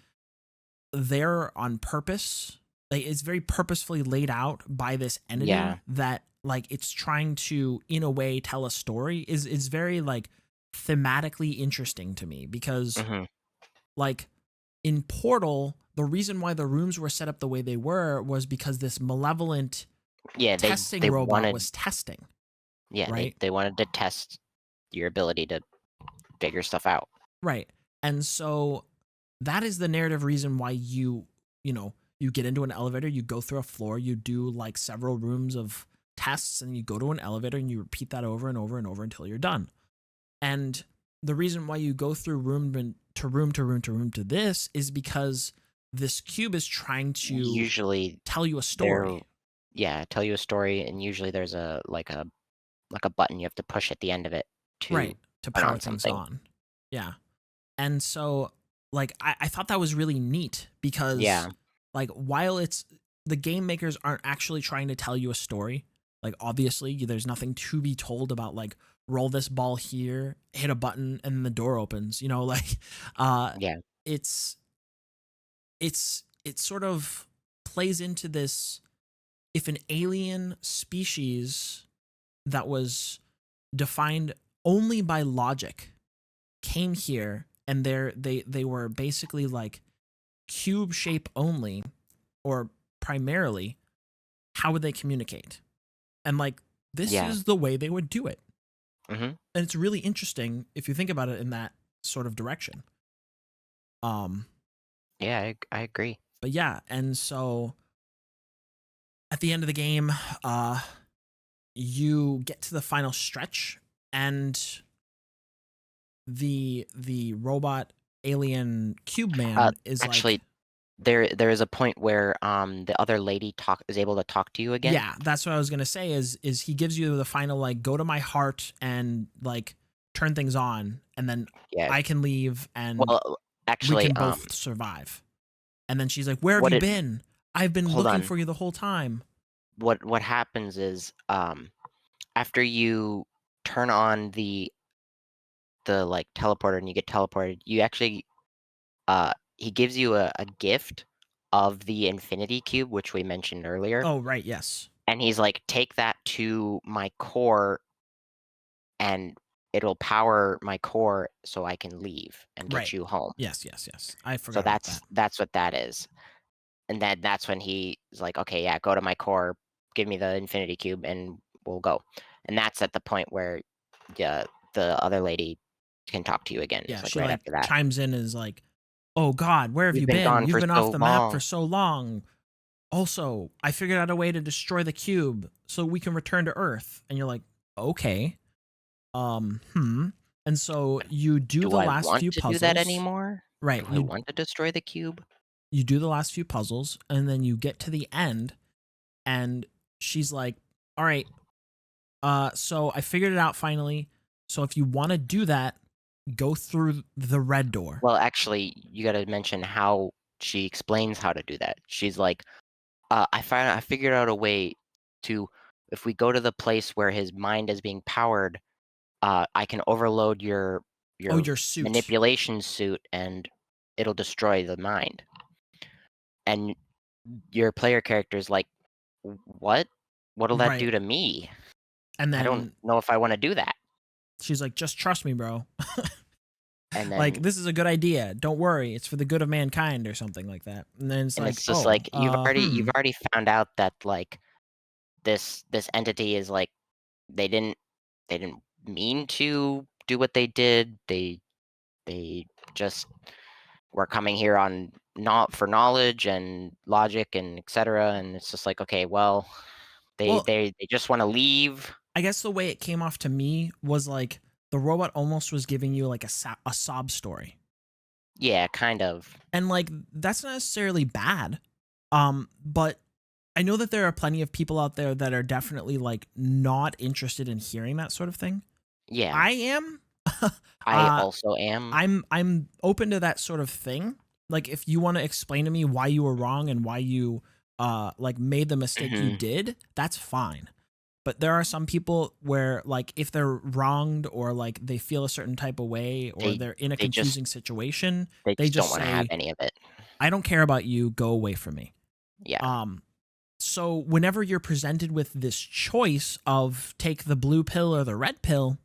there on purpose, like it's very purposefully laid out by this yeah, entity that like it's trying to in a way tell a story is very like thematically interesting to me because hmm like in Portal, the reason why the rooms were set up the way they were was because this malevolent yeah. testing They robot wanted was testing, yeah right? they wanted to test your ability to figure stuff out. Right. And so that is the narrative reason why you get into an elevator, you go through a floor, you do like several rooms of tests, and you go to an elevator and you repeat that over and over and over until you're done. And the reason why you go through room to room to room to room to this is because this cube is trying to Usually tell you a there story. yeah, tell you a story, and usually there's a button you have to push at the end of it to Right. To turn power on things something. on. Yeah. And so, like, I thought that was really neat because, Yeah, like, while it's the game makers aren't actually trying to tell you a story, like, obviously, there's nothing to be told about, like, roll this ball here, hit a button, and then the door opens, like, uh, yeah, it's, it sort of plays into this if an alien species that was defined only by logic came here and they were basically like cube shape only or primarily, how would they communicate? And like this yeah, is the way they would do it. mhm. And it's really interesting if you think about it in that sort of direction. Um Yeah, I agree. but yeah, and so at the end of the game, uh you get to the final stretch and the robot alien cube Uh, man is like, actually, there is a point where, the other lady talk is able to talk to you again. yeah, that's what I was gonna say. Is he gives you the final like go to my heart and like turn things on, and then Yeah, I can leave and well, we actually, can both survive. And then she's like, "Where have what you it been? I've been hold looking on. for you the whole time." What happens is, after you turn on like, teleporter and you get teleported, you actually, he gives you a gift of the infinity cube, which we mentioned earlier, Oh, right, yes, and he's like, "Take that to my core, and it'll power my core so I can leave and get right, you home." yes, yes, yes. I So forgot about that. that's what that is. And then that's when he's like, "Okay, yeah, go to my core, give me the infinity cube, and we'll go." And that's at the point where the other lady can talk to you again. Yeah, It's like she right like after that. chimes in and is like, "Oh God, where have "You've you been been? gone You've for been off so the map for long." so long. Also, I figured out a way to destroy the cube so we can return to Earth." And you're like, "Okay." And so you do "Do the I last want few to do that puzzles. anymore? Right. Do I want to destroy the cube?" You do the last few puzzles and then you get to the end and she's like, "All right, so I figured it out finally. So if you want to do that, go through the red door." Well, actually, you gotta mention how she explains how to do that. She's like, I figured out a way to if we go to the place where his mind is being powered, I can overload Oh, your your suit. manipulation suit, and it'll destroy the mind." And your player character is like, What? What'll that Right. do to me? And I don't then know if I wanna do that." she's like, "Just trust me, bro." And Like, then "This is a good idea. Don't worry. It's for the good of mankind," or something like that. And then it's and like, it's just "Oh, like, you've already found out that, like, this entity is like they didn't mean to do what they did. They just were coming here on not for knowledge and logic and etc. And it's just like, okay, well, Well, they just want to leave. I guess the way it came off to me was like the robot almost was giving you like a sob story. Yeah, kind of. And like that's not necessarily bad. But I know that there are plenty of people out there that are definitely like not interested in hearing that sort of thing. Yeah, I am. I uh also am. I'm open to that sort of thing. Like if you want to explain to me why you were wrong and why you like made the mistake you Hmm. did, that's fine. But there are some people where like if they're wronged or like they feel a certain type of way or They they're in a they just confusing situation, they they just don't just want to have say, any of it. "I don't care about you, go away from me." Yeah, Um so whenever you're presented with this choice of take the blue pill or the red pill,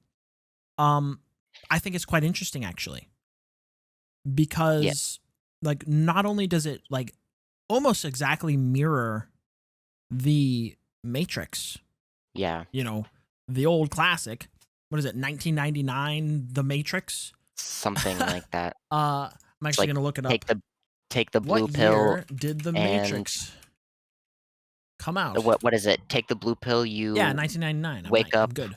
um I think it's quite interesting actually yeah, because like not only does it like almost exactly mirror the Matrix, yeah. you know, the old classic. What is it? 1999, The Matrix. Something like that. I'm It's actually like gonna look it take up. the take the What blue pill year did The and Matrix come out? what is it? Take the blue pill, Yeah, you 1999. wake I'm up good.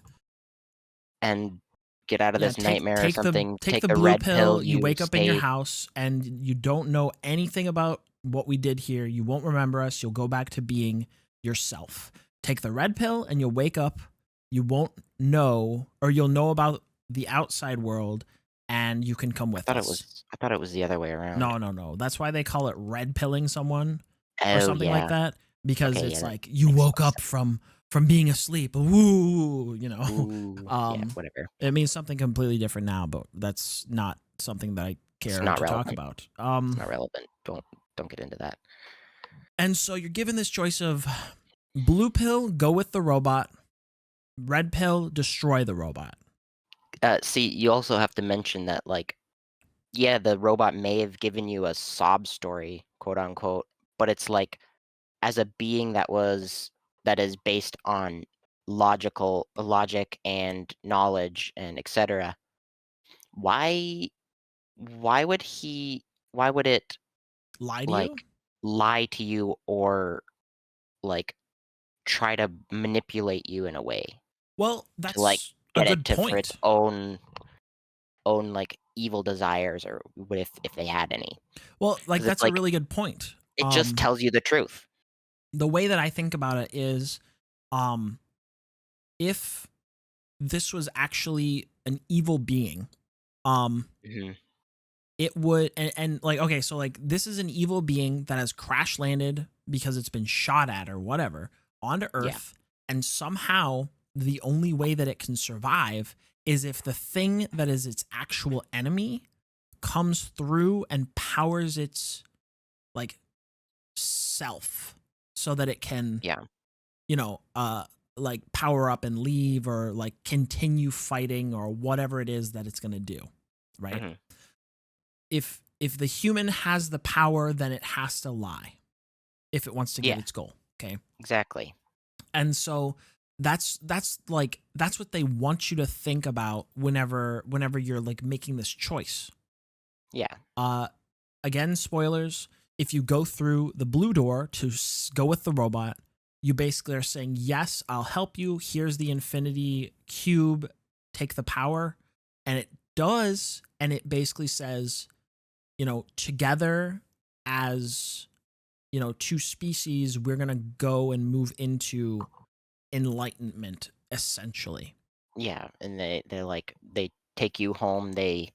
and get out of Yeah, this nightmare or something. take Take the the blue red pill. pill. You You wake up in your stay. house and you don't know anything about what we did here. You won't remember us. You'll go back to being yourself. Take the red pill and you'll wake up. You won't know, or you'll know about the outside world, and you can come with us. I thought it was the other way around. No. That's why they call it red pilling someone or Oh something like yeah. that, because Okay. it's Yeah. That like you makes woke more up from being asleep. Woo, you know. sense. Ooh. Yeah. Whatever. It means something completely different now, but that's not something that I It's care not to talk relevant. about. It's not relevant. Don't get into that. And so you're given this choice of blue pill, go with the robot, red pill, destroy the robot. See, you also have to mention that, like, yeah, the robot may have given you a sob story, quote unquote, but it's like, as a being that is based on logic and knowledge and etc. Why why would it Lie to you? like lie to you or like try to manipulate you in a way Well, to like that's a get it good to for its point. own like evil desires or if they had any? Well, like Because it's that's a like really good point. it just tells you the truth. The way that I think about it is, um, if this was actually an evil being, um, Hmm. it would and like okay, so like this is an evil being that has crash landed because it's been shot at or whatever onto Yeah. Earth, and somehow the only way that it can survive is if the thing that is its actual enemy comes through and powers its like self so that it can, Yeah. you know, like power up and leave or like continue fighting or whatever it is that it's going to do, right? Hmm. If the human has the power, then it has to lie if it wants to get Yeah. its goal, okay? Exactly. And so that's like that's what they want you to think about whenever you're like making this choice. Yeah. Uh Again, spoilers, if you go through the blue door to go with the robot, you basically are saying, yes, I'll help you. Here's the infinity cube. Take the power. And it does. And it basically says, you know, together as, you know, two species, we're going to go and move into enlightenment, essentially. Yeah. And they're like they take you home. They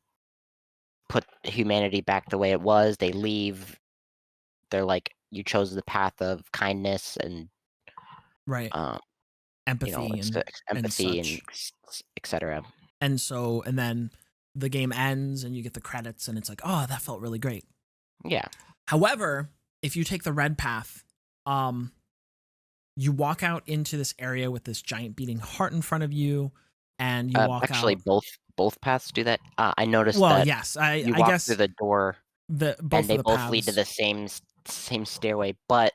put humanity back the way it was. They leave. They're like you chose the path of kindness and Right. um, Empathy and empathy and such. etc. And so, and then the game ends and you get the credits and it's like, oh, that felt really great. Yeah. However, if you take the red path, you walk out into this area with this giant beating heart in front of you, and you walk Actually, out. both paths do that. I noticed Well, that yes, you I walk through guess the door the and both of they the both lead to paths. the same stairway, but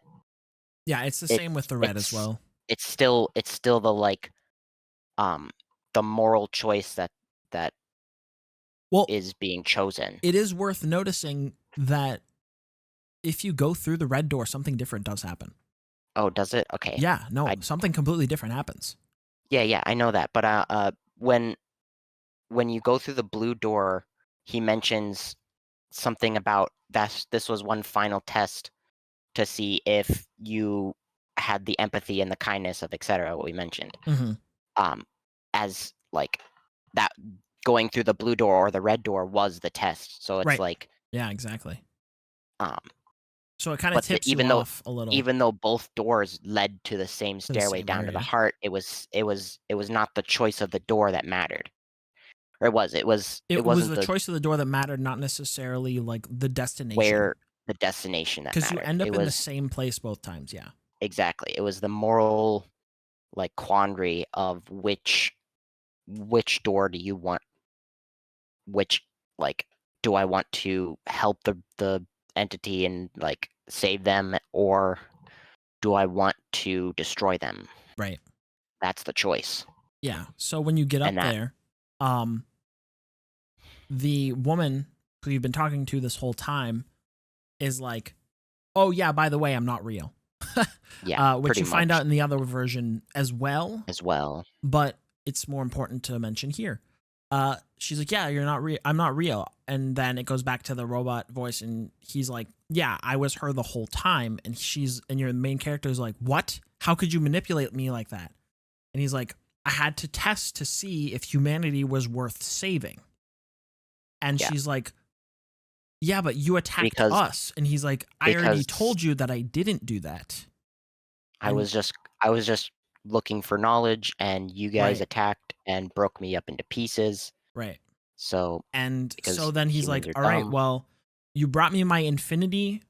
Yeah, it's the same with it's the red as it's well. it's still the like um the moral choice that Well, is being chosen. it is worth noticing that if you go through the red door, something different does happen. Oh, does it? Okay. Yeah, no, I something completely different happens. Yeah, I know that. But when you go through the blue door, he mentions something about this was one final test to see if you had the empathy and the kindness of etc. What we mentioned. Mm-hmm. Um, as like that going through the blue door or the red door was the test. So it's Right. like Yeah, exactly. um, So it kind of but tips you off a little even though both doors led to the same to the stairway same down to the area. heart, it was not the choice of the door that mattered. Or it It was wasn't the the choice of the door that mattered, not necessarily like the destination. where the destination that Because you mattered. end It up in the was same place both times. Yeah. exactly. It was the moral like quandary of which door do you want, which like do I want to help the entity and like save them, or do I want to destroy them? Right. That's the choice. Yeah. So when you get And up that there, um, the woman who you've been talking to this whole time is like, "Oh yeah, by the way, I'm not real," yeah, which pretty you find much out in the other version as well. as well. But it's more important to mention here. she's like, yeah, you're not real. I'm not real. And then it goes back to the robot voice, and he's like, yeah, I was her the whole time. And your main character is like, what? How could you manipulate me like that? And he's like, I had to test to see if humanity was worth saving. And Yeah. she's like, yeah, but you attacked Because us. And he's like, I already because told you that I didn't do that. I And was just I was just looking for knowledge, and you guys right, attacked and broke me up into pieces. right. So And so because then he's humans like, are all right, dumb. well, you brought me my infinity,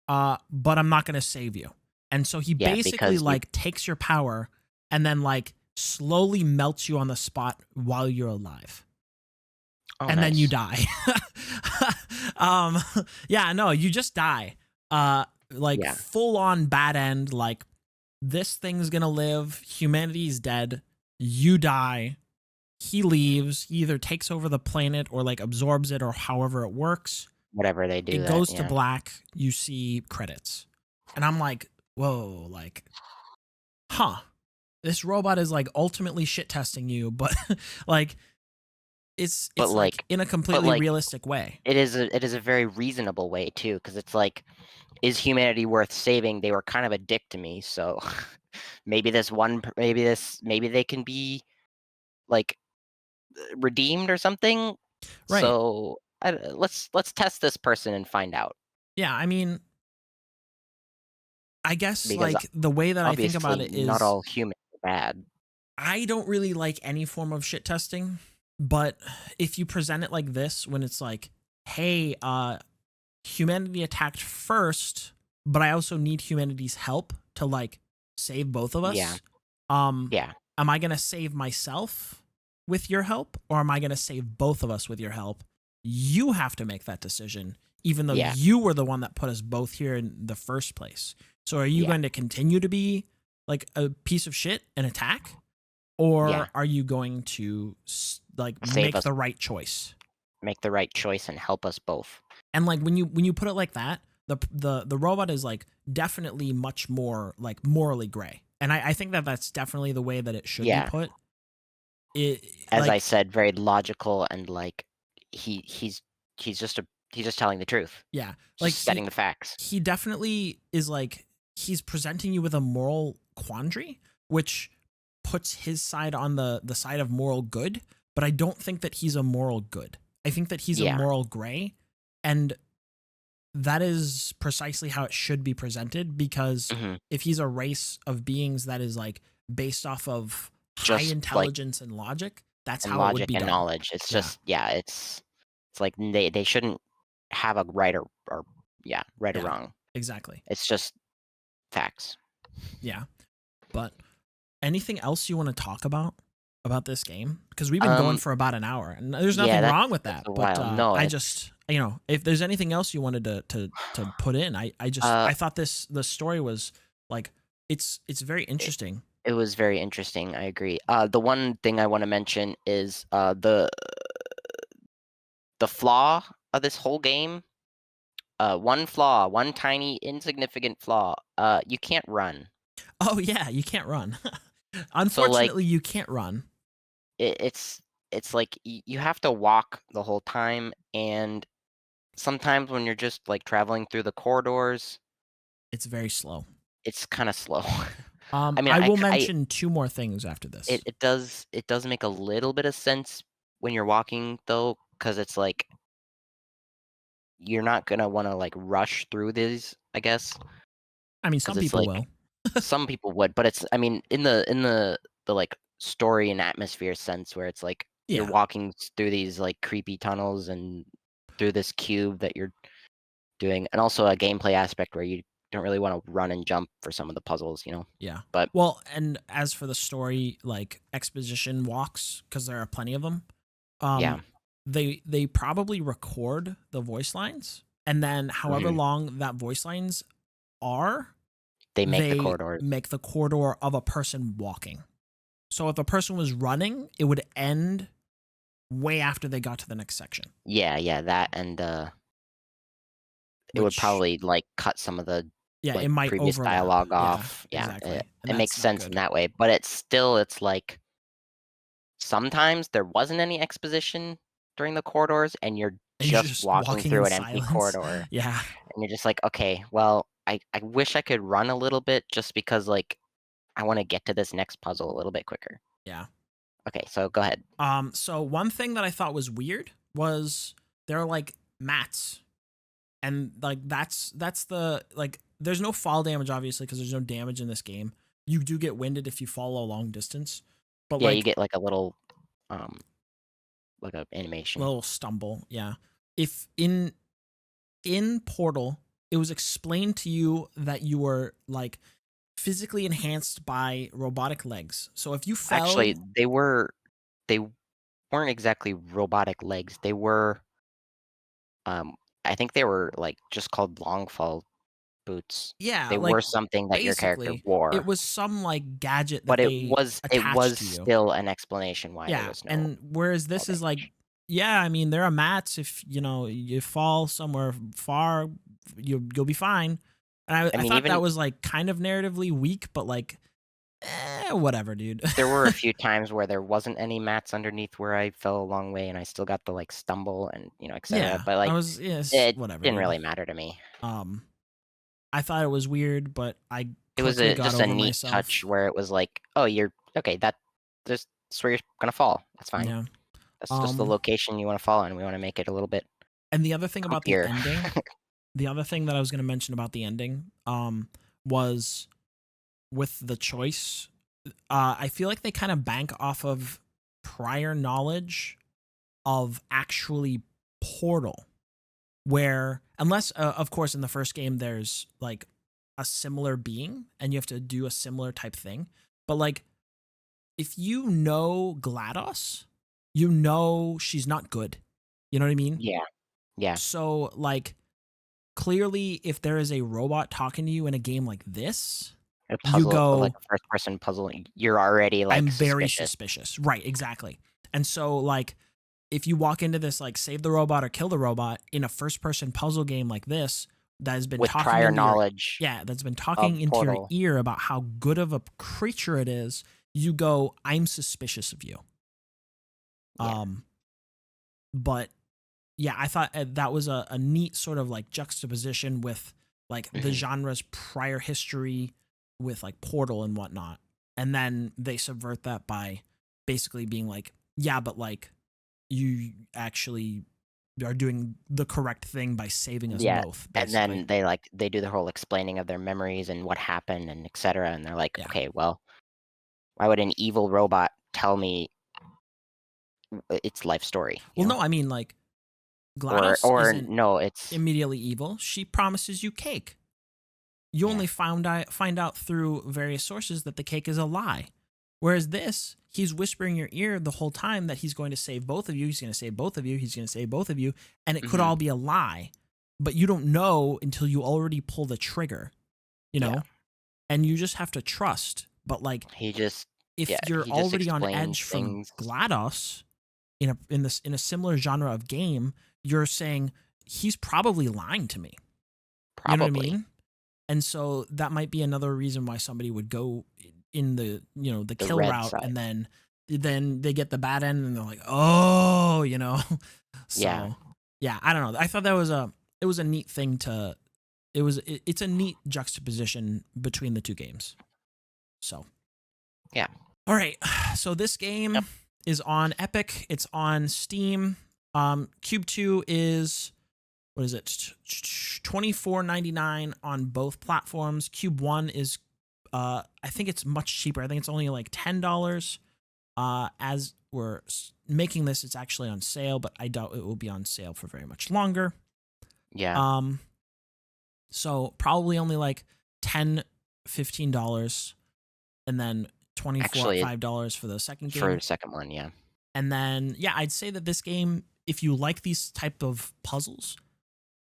but I'm not going to save you. And so he Yeah, basically because you like takes your power and then like slowly melts you on the spot while you're alive. Oh, And then you nice. die. um, yeah, no, you just die. Like Yeah, full on bad end. Like this thing's gonna live. Humanity's dead. You die. He leaves. He either takes over the planet or like absorbs it or however it works. whatever they do It that, goes to yeah. black. You see credits, and I'm like, whoa, like, huh? This robot is like ultimately shit testing you, but like But, it's like like in a but, completely like, realistic way. it is a very reasonable way too, because it's like, is humanity worth saving? They were kind of a dick to me, so maybe they can be, like, redeemed or something? Right. So, let's test this person and find out, Yeah, I mean, I guess because like the way that I think about obviously it not is all humans are bad. I don't really like any form of shit testing, but if you present it like this when it's like, "Hey, humanity attacked first, but I also need humanity's help to like save both of Yeah, us." Um yeah, am I going to save myself with your help or am I going to save both of us with your help? You have to make that decision even though yeah, you were the one that put us both here in the first place. So are you yeah, going to continue to be like a piece of shit and attack yeah. or are you going to like Save make us, the right choice? make the right choice, and help us both. And like when you put it like that, the robot is like definitely much more like morally gray. And I think that that's definitely the way that it should be Yeah. put. It As I like said, very logical, and, like, he he's he's just telling the truth, yeah, like just setting the facts. he definitely is like he's presenting you with a moral quandary, which puts his side on the side of moral good. But I don't think that he's a moral good. I think that he's a Yeah, moral gray, and that is precisely how it should be presented because mhm. if he's a race of beings that is like based off of high Just, like, intelligence and logic, that's and how it would logic be and done. knowledge. It's Yeah, just, yeah, it's like they shouldn't have a right or yeah, right or yeah, wrong. exactly. It's just facts. Yeah, but anything else you want to talk about this game? Because we've been going Um, for about an hour, and there's yeah, nothing wrong with that's that. a But while. No, I it's, just if there's anything else you wanted to put in, uh, I thought the story was like it's very it interesting. it was very interesting, I agree. The one thing I wanna mention is, the flaw of this whole game. One flaw, one tiny insignificant flaw. You can't run. Oh yeah, you can't run. So, like, Unfortunately, you can't run. it's like you have to walk the whole time, and sometimes when you're just, like, traveling through the corridors, It's very slow. it's kinda slow. I mean, I will mention two more things after this. it does make a little bit of sense when you're walking, though, because it's like you're not gonna wanna, like, rush through these, I guess, I mean, because some it's people like will. some people would, but it's, I mean, in the, like, story and atmosphere sense where it's like you're Yeah, walking through these, like, creepy tunnels and through this cube that you're doing, and also a gameplay aspect where you don't really wanna run and jump for some of the puzzles, you know? yeah. But Well, and as for the story, like exposition walks, because there are plenty of them. yeah, Um, they probably record the voice lines, and then however mhm, long that voice lines are, they make the they corridors. make the corridor of a person walking. So if a person was running, it would end way after they got to the next section. Yeah, yeah, that, and, it would Which probably, like, cut some of the, yeah, it like, might previous overlap. dialogue Yeah, off. Yeah, it exactly. And it makes that's not sense in good. that way, but it's still, it's like sometimes there wasn't any exposition during the corridors, and you're And you're just just walking walking in through an empty silence. corridor, Yeah. and you're just like, "Okay, well, I wish I could run a little bit just because, like, I wanna get to this next puzzle a little bit quicker." Yeah. Okay, so go ahead. So one thing that I thought was weird was there are like mats, and like that's the like there's no fall damage obviously because there's no damage in this game. You do get winded if you fall a long distance, but Yeah, you like get, like, a little, um, like a animation. little stumble, yeah. If in Portal, it was explained to you that you were like physically enhanced by robotic legs. So if you Actually, fell, they weren't exactly robotic legs, they were, um I think they were, like, just called long fall boots. yeah, They like were something that your character basically it wore, was some like gadget but that it they was it attached was to you. still an explanation why there Yeah, was no and whereas fall this is like, damage. yeah, I mean there are mats. If you know you fall somewhere far, you'll be fine. And I I mean, thought that even was like kind of narratively weak, but like, whatever, dude. there were a few times where there wasn't any mats underneath where I fell a long way and I still got the, like, stumble and, etcetera, Yeah, but, I like, was yes, it whatever, didn't dude. really matter to me. Um, I thought it was weird, but I It was quickly got just a over neat touch myself. where it was like, "Oh, you're okay, that's where you're gonna fall. That's fine. Yeah. That's just the Um, location you wanna fall in. We wanna make it a little bit and the other thing about the creepier." ending, the other thing that I was going to mention about the ending, was with the choice. I feel like they kind of bank off of prior knowledge of actually Portal, where unless, of course, in the first game there's like a similar being and you have to do a similar type thing, but like if you know GLaDOS, you know she's not good. You know what I mean? Yeah, yeah. So like clearly if there is a robot talking to you in a game like this, A you puzzle like go, a first person puzzle, you're already, like, I'm very suspicious. suspicious. Right, exactly. And so like if you walk into this like save the robot or kill the robot in a first person puzzle game like this that has been With talking prior into your, knowledge yeah, that's been of talking into your Portal. ear about how good of a creature it is, you go, I'm suspicious of you. Yeah. Um but yeah, I thought that was a neat sort of like juxtaposition with like the Mhm. genre's prior history with like Portal and whatnot. And then they subvert that by basically being like, yeah, but like you actually are doing the correct thing by saving us Yeah, both, and basically. then they do the whole explaining of their memories and what happened and etcetera, and they're like, Yeah. "Okay, well, why would an evil robot tell me its life story?" Well, no, I mean, like, Or GLaDOS or isn't no, it's immediately evil. She promises you cake. You yeah. only find out through various sources that the cake is a lie. Whereas this, he's whispering in your ear the whole time that he's going to save both of you. He's going to save both of you. He's going to save both of you. And it could Mhm. all be a lie, but you don't know until you already pull the trigger, you Yeah. know? And you just have to trust. But like, He just if yeah, you're he just already on explains edge from things GLaDOS in a similar genre of game, you're saying he's probably lying to me. You know what I probably. mean? And so that might be another reason why somebody would go in the, the The kill red route, side. and then they get the bad end and they're like, "Oh," you know. Yeah. So, yeah, I don't know. I thought that was a neat thing to it's a neat juxtaposition between the two games. So, Yeah. all right. So this Yep. game is on Epic, it's on Steam. Cube 2 is, what is it? $24.99 on both platforms. Cube 1 is, I think it's much cheaper. I think it's only like $10. As we're making this, it's actually on sale, but I doubt it will be on sale for very much longer. Yeah. Um, so probably only like $10, $15, and then 24 Actually, $5 for the second for game. the second one, yeah. And then yeah, I'd say that this game, if you like these type of puzzles,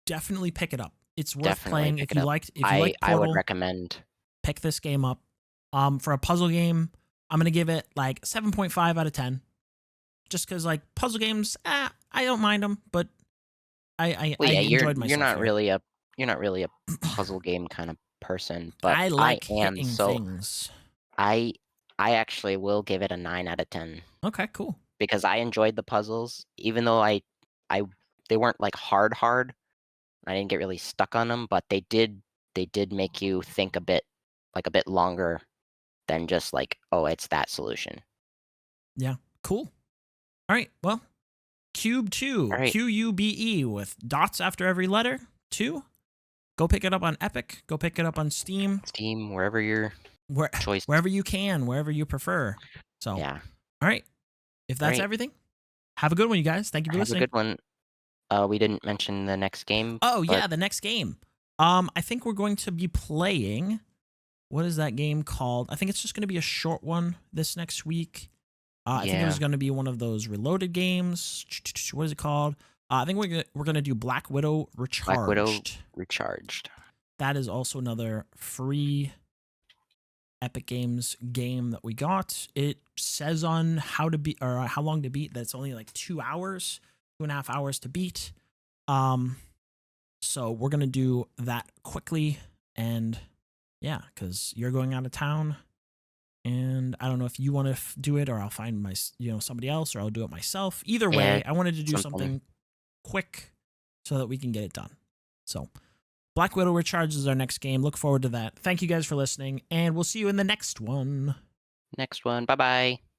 definitely pick it up. It's worth Definitely playing. pick If it you up. liked I would Portal, recommend pick this game up. For a puzzle game, I'm gonna give it like 7.5 out of 10. Just because like puzzle games, I don't mind them, but well, I yeah, enjoyed myself here. you're not really a puzzle game kind of person, but I like hitting things. I I actually will give it a 9 out of 10 Okay, cool. because I enjoyed the puzzles, even though I they weren't like hard. I didn't get really stuck on them, but they did make you think a bit longer than just like, oh, it's that solution. Yeah, cool. All right, well, Cube All 2, right, Q-U-B-E with dots after every letter. 2. Go pick it up on Epic. Go pick it up on Steam. Steam, wherever your Where, choice. wherever you can, wherever you prefer. So, all Yeah. right. If All that's right. everything, have a good one, you guys. Thank you for Have a listening. good one. We didn't mention the next game, Oh but yeah, the next game. I think we're going to be playing. What is that game called? I think it's just going to be a short one this next week. I think it was yeah, going to be one of those reloaded games. What is it called? I think we're gonna do Black Widow Black Widow Recharged. Recharged. That is also another free Epic Games game that we got. It says on how to beat or how long to beat. That's only like 2 hours, 2.5 hours to beat. So we're gonna do that quickly, and yeah, because you're going out of town, and I don't know if you want to do it or I'll find somebody else or I'll do it myself. Either Yeah, way, I wanted to do something. something quick so that we can get it done. So Black Widow Recharge is our next game. Look forward to that. Thank you guys for listening, and we'll see you in the next one. Next one. Bye bye.